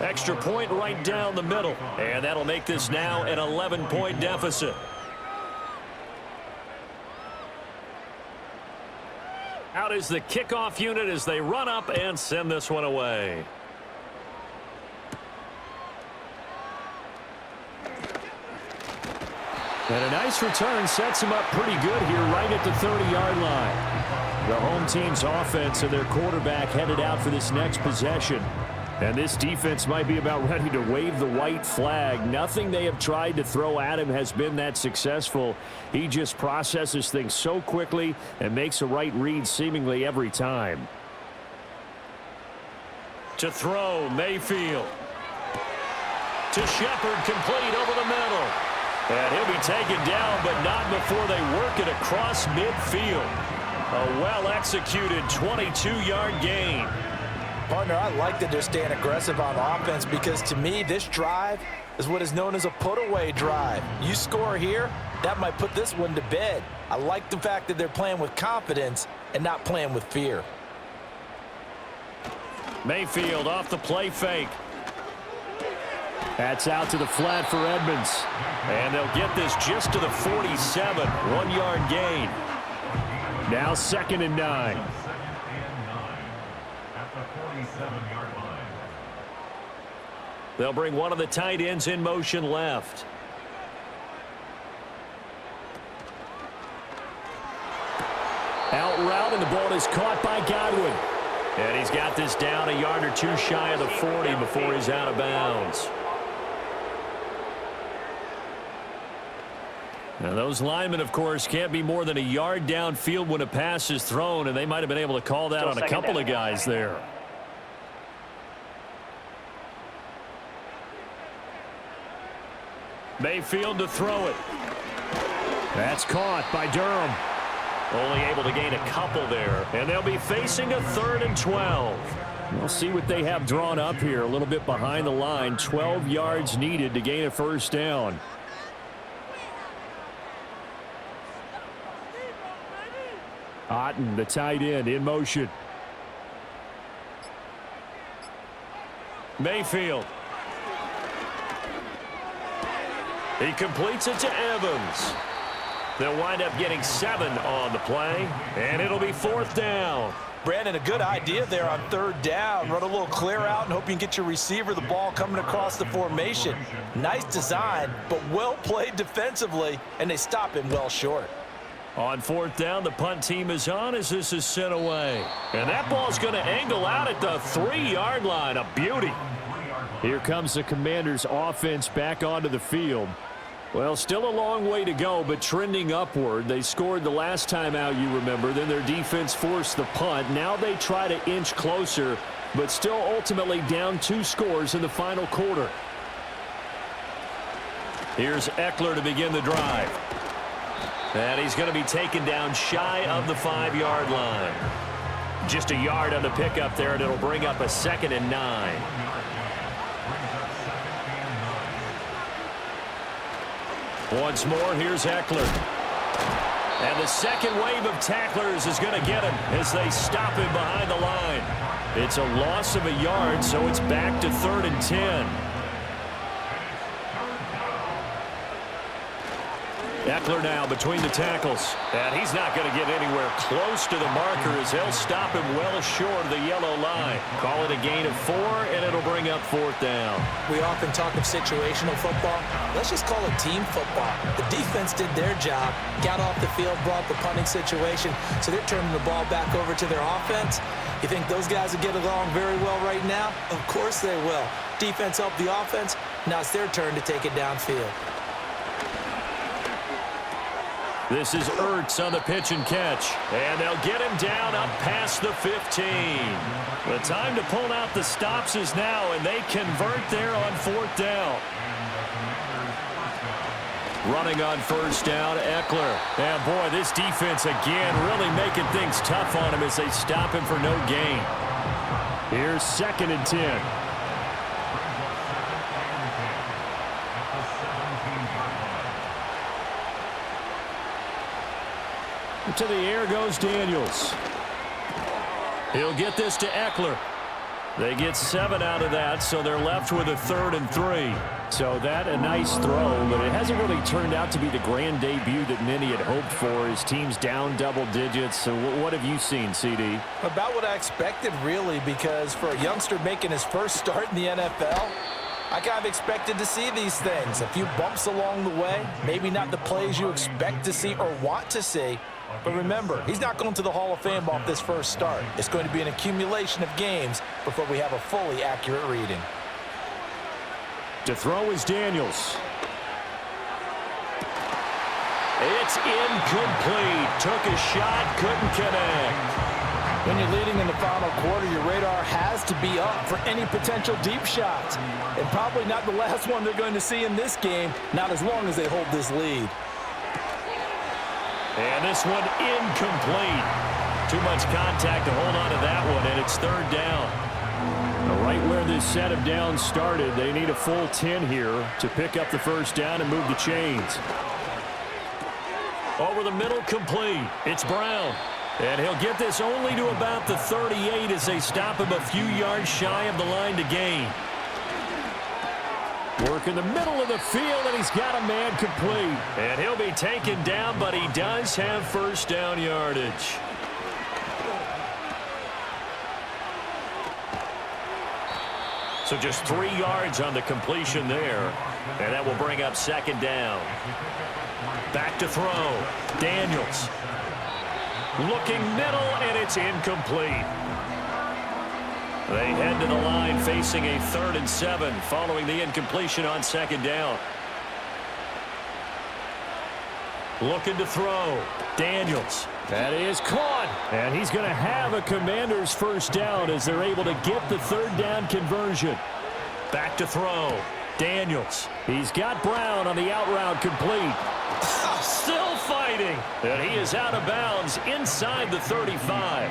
Speaker 5: Extra point right down the middle, and that'll make this now an 11-point deficit. Out is the kickoff unit as they run up and send this one away. And a nice return sets him up pretty good here right at the 30-yard line. The home team's offense and their quarterback headed out for this next possession. And this defense might be about ready to wave the white flag. Nothing they have tried to throw at him has been that successful. He just processes things so quickly and makes a right read seemingly every time. To throw, Mayfield. To Shepard, complete over the middle. And he'll be taken down, but not before they work it across midfield. A well-executed 22-yard gain.
Speaker 3: Partner, I like that they're staying aggressive on offense because to me, this drive is what is known as a put-away drive. You score here, that might put this one to bed. I like the fact that they're playing with confidence and not playing with fear.
Speaker 5: Mayfield off the play fake. That's out to the flat for Edmonds. And they'll get this just to the 47, 1-yard gain. Now 2nd and 9.
Speaker 4: At the 47-yard line.
Speaker 5: They'll bring one of the tight ends in motion left. Out route, and the ball is caught by Godwin. And he's got this down a yard or two shy of the 40 before he's out of bounds. Now those linemen, of course, can't be more than a yard downfield when a pass is thrown, and they might have been able to call that on a couple of guys there. Mayfield to throw it. That's caught by Durham. Only able to gain a couple there, and they'll be facing a 3rd and 12. We'll see what they have drawn up here, a little bit behind the line. 12 yards needed to gain a first down. Otten, the tight end, in motion. Mayfield. He completes it to Evans. They'll wind up getting 7 on the play, and it'll be 4th down.
Speaker 3: Brandon, a good idea there on 3rd down. Run a little clear out and hope you can get your receiver the ball coming across the formation. Nice design, but well played defensively, and they stop him well short.
Speaker 5: On 4th down, the punt team is on as this is sent away. And that ball's going to angle out at the 3-yard line. A beauty. Here comes the Commanders' offense back onto the field. Well, still a long way to go, but trending upward. They scored the last time out, you remember. Then their defense forced the punt. Now they try to inch closer, but still ultimately down 2 scores in the final quarter. Here's Eckler to begin the drive. And he's going to be taken down shy of the 5-yard line. Just a yard on the pickup there, and it'll bring up a 2nd and 9. Once more, here's Eckler. And the second wave of tacklers is going to get him as they stop him behind the line. It's a loss of a yard, so it's back to 3rd and 10. Eckler now between the tackles. And he's not going to get anywhere close to the marker as they'll stop him well short of the yellow line. Call it a gain of 4, and it'll bring up 4th down.
Speaker 3: We often talk of situational football. Let's just call it team football. The defense did their job, got off the field, brought the punting situation, so they're turning the ball back over to their offense. You think those guys will get along very well right now? Of course they will. Defense helped the offense. Now it's their turn to take it downfield.
Speaker 5: This is Ertz on the pitch and catch. And they'll get him down up past the 15. The time to pull out the stops is now, and they convert there on 4th down. Running on 1st down, Eckler. And boy, this defense again really making things tough on him as they stop him for no gain. Here's 2nd and 10. To the air goes Daniels. He'll get this to Eckler. They get 7 out of that, so they're left with a 3rd and 3. So that a nice throw, but it hasn't really turned out to be the grand debut that many had hoped for. His team's down double digits. So what have you seen, CD?
Speaker 3: About what I expected, really, because for a youngster making his first start in the NFL, I kind of expected to see these things. A few bumps along the way, maybe not the plays you expect to see or want to see. But remember, he's not going to the Hall of Fame off this first start. It's going to be an accumulation of games before we have a fully accurate reading.
Speaker 2: To throw is Daniels. It's incomplete. Took a shot, couldn't connect.
Speaker 3: When you're leading in the final quarter, your radar has to be up for any potential deep shots. And probably not the last one they're going to see in this game, not as long as they hold this lead.
Speaker 2: And this one incomplete. Too much contact to hold on to that one, and it's third down. Right where this set of downs started, they need a full 10 here to pick up the first down and move the chains. Over the middle, complete. It's Brown. And he'll get this only to about the 38 as they stop him a few yards shy of the line to gain. Work in the middle of the field, and he's got a man complete. And he'll be taken down, but he does have first down yardage. So just 3 yards on the completion there. And that will bring up second down. Back to throw. Daniels. Looking middle, and it's incomplete. They head to the line facing a 3rd and 7 following the incompletion on second down. Looking to throw. Daniels. That is caught. And he's going to have a Commanders first down as they're able to get the 3rd down conversion. Back to throw. Daniels. He's got Brown on the out route complete. Still fighting. And he is out of bounds inside the 35.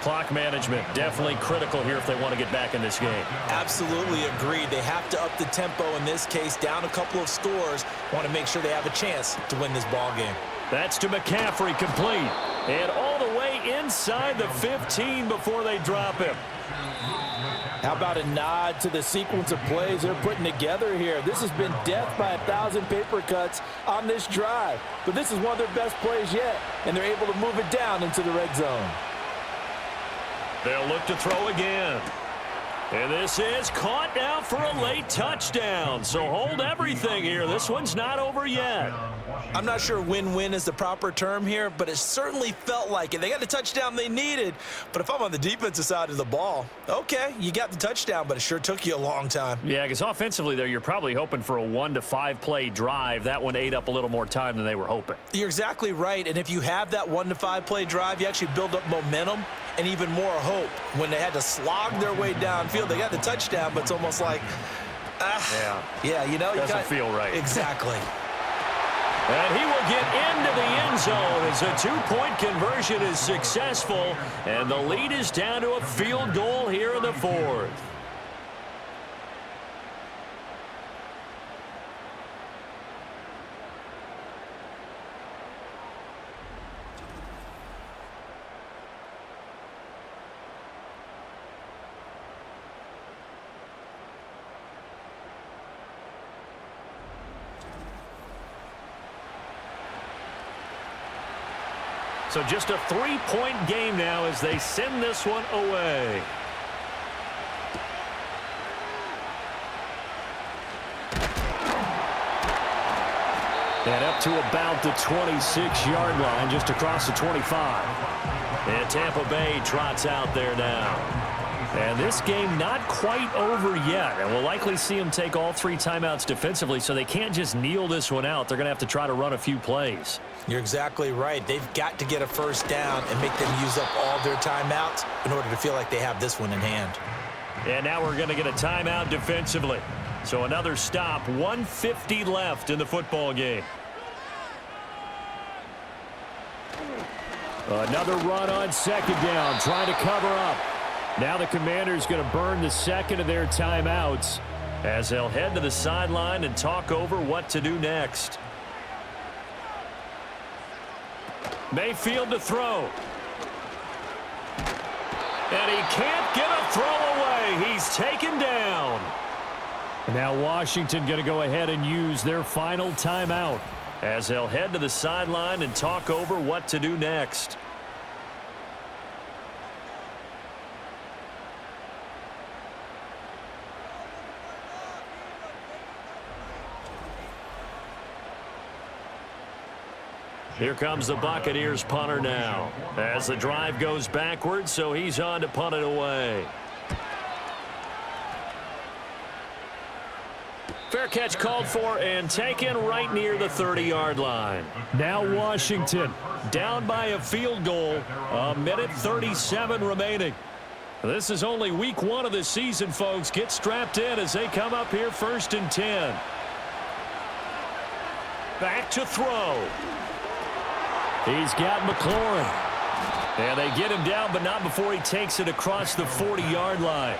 Speaker 2: Clock management definitely critical here if they want to get back in this game.
Speaker 3: Absolutely agreed. They have to up the tempo in this case, down a couple of scores. Want to make sure they have a chance to win this ball game.
Speaker 2: That's to McCaffrey, complete. And all the way inside the 15 before they drop him.
Speaker 3: How about a nod to the sequence of plays they're putting together here? This has been death by 1,000 paper cuts on this drive. But this is one of their best plays yet, and they're able to move it down into the red zone.
Speaker 2: They'll look to throw again. And this is caught now for a late touchdown. So hold everything here. This one's not over yet.
Speaker 3: I'm not sure win-win is the proper term here, but it certainly felt like it. They got the touchdown they needed. But if I'm on the defensive side of the ball, okay, you got the touchdown, but it sure took you a long time.
Speaker 2: Yeah, because offensively there, you're probably hoping for a 1 to 5 play drive. That one ate up a little more time than they were hoping.
Speaker 3: You're exactly right. And if you have that 1 to 5 play drive, you actually build up momentum and even more hope. When they had to slog their way downfield, they got the touchdown, but it's almost like, yeah, you know,
Speaker 2: doesn't feel right.
Speaker 3: Exactly.
Speaker 2: And he will get into the end zone as a 2-point conversion is successful, and the lead is down to a field goal here in the 4th. So just a 3-point game now as they send this one away. And up to about the 26-yard line, just across the 25. And Tampa Bay trots out there now. And this game not quite over yet. And we'll likely see them take all 3 timeouts defensively, so they can't just kneel this one out. They're going to have to try to run a few plays.
Speaker 3: You're exactly right. They've got to get a first down and make them use up all their timeouts in order to feel like they have this one in hand.
Speaker 2: And now we're going to get a timeout defensively. So another stop, 1:50 left in the football game. Another run on second down, trying to cover up. Now the Commanders going to burn the second of their timeouts as they'll head to the sideline and talk over what to do next. Mayfield to throw. And he can't get a throw away. He's taken down. And now Washington going to go ahead and use their final timeout as they'll head to the sideline and talk over what to do next.
Speaker 5: Here comes the Buccaneers punter now. As the drive goes backwards, so he's on to punt it away. Fair catch called for and taken right near the 30-yard line. Now Washington down by a field goal. 1:37 remaining. This is only week 1 of the season, folks. Get strapped in as they come up here 1st and 10. Back to throw. He's got McLaurin. And they get him down, but not before he takes it across the 40-yard line.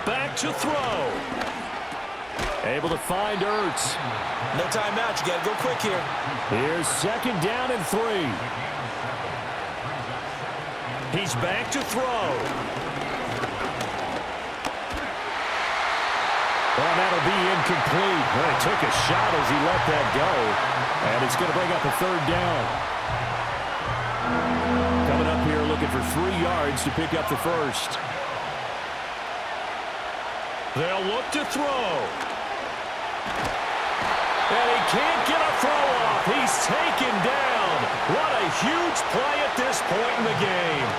Speaker 5: Back to throw. Able to find Ertz.
Speaker 3: No timeout. You got to go quick here.
Speaker 5: Here's 2nd down and 3. He's back to throw. Oh, that'll be incomplete. Well, he took a shot as he let that go. And it's going to bring up a 3rd down. Coming up here looking for 3 yards to pick up the 1st. They'll look to throw. And he can't get a throw off. He's taken down. What a huge play at this point in the game.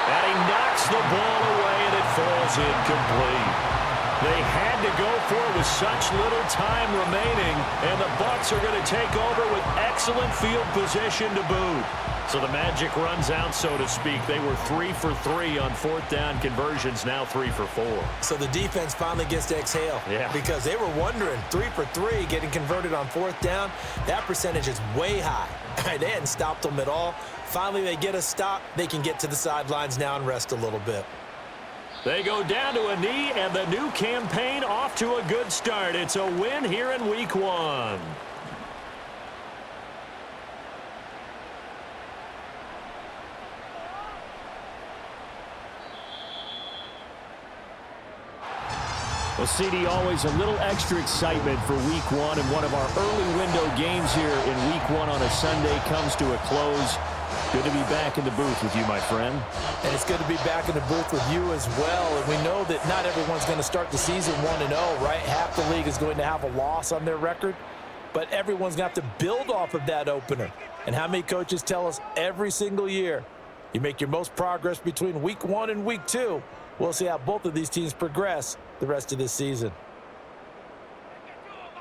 Speaker 5: And he knocks the ball away, and it falls incomplete. They had to go for it with such little time remaining, and the Bucs are going to take over with excellent field position to boot. So the magic runs out, so to speak. They were 3 for 3 on 4th down conversions, now 3 for 4.
Speaker 3: So the defense finally gets to exhale.
Speaker 5: Yeah.
Speaker 3: Because they were wondering, 3 for 3 getting converted on 4th down. That percentage is way high. They hadn't stopped them at all. Finally, they get a stop. They can get to the sidelines now and rest a little bit.
Speaker 5: They go down to a knee, and the new campaign off to a good start. It's a win here in week 1. Well, CD, always a little extra excitement for week 1, and one of our early window games here in week 1 on a Sunday comes to a close. Good to be back in the booth with you, my friend.
Speaker 3: And it's good to be back in the booth with you as well. And we know that not everyone's going to start the season 1-0, right? Half the league is going to have a loss on their record. But everyone's going to have to build off of that opener. And how many coaches tell us every single year, you make your most progress between week 1 and week 2. We'll see how both of these teams progress the rest of this season.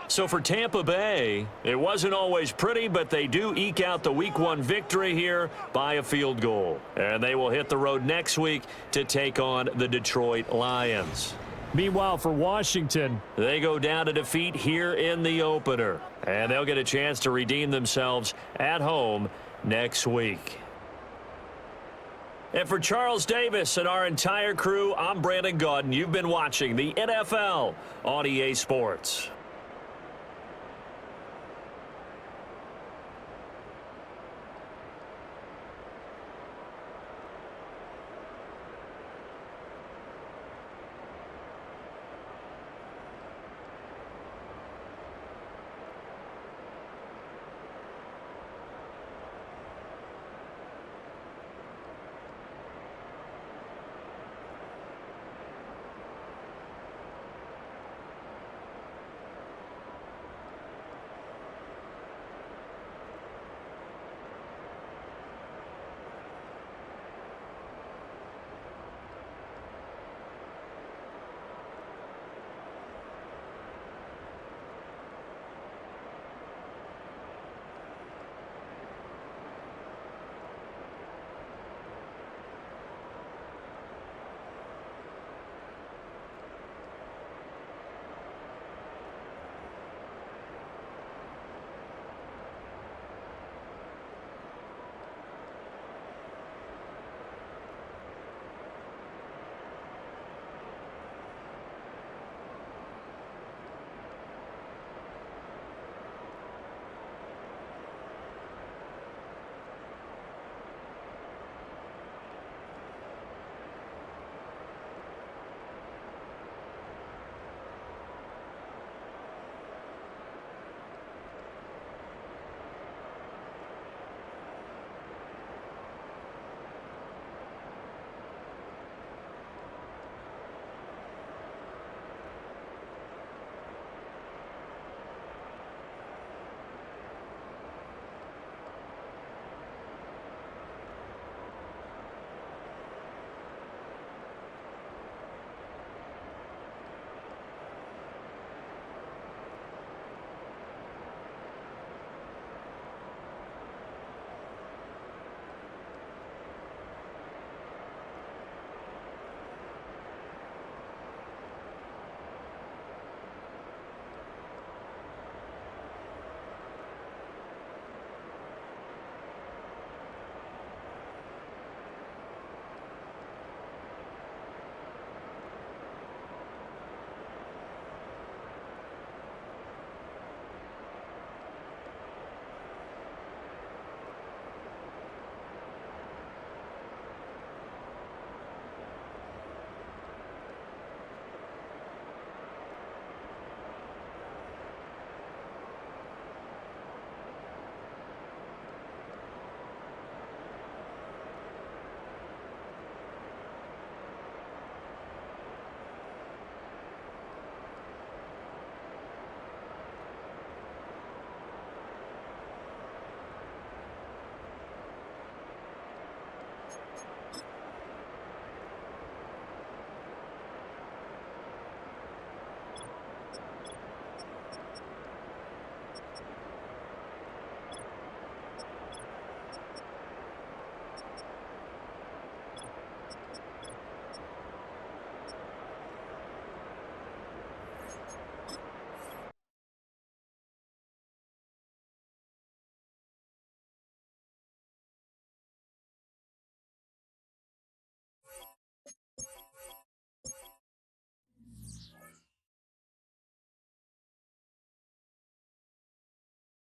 Speaker 5: So for Tampa Bay, it wasn't always pretty, but they do eke out the week 1 victory here by a field goal. And they will hit the road next week to take on the Detroit Lions. Meanwhile, for Washington, they go down to defeat here in the opener. And they'll get a chance to redeem themselves at home next week. And for Charles Davis and our entire crew, I'm Brandon Gaudin. You've been watching the NFL on EA Sports.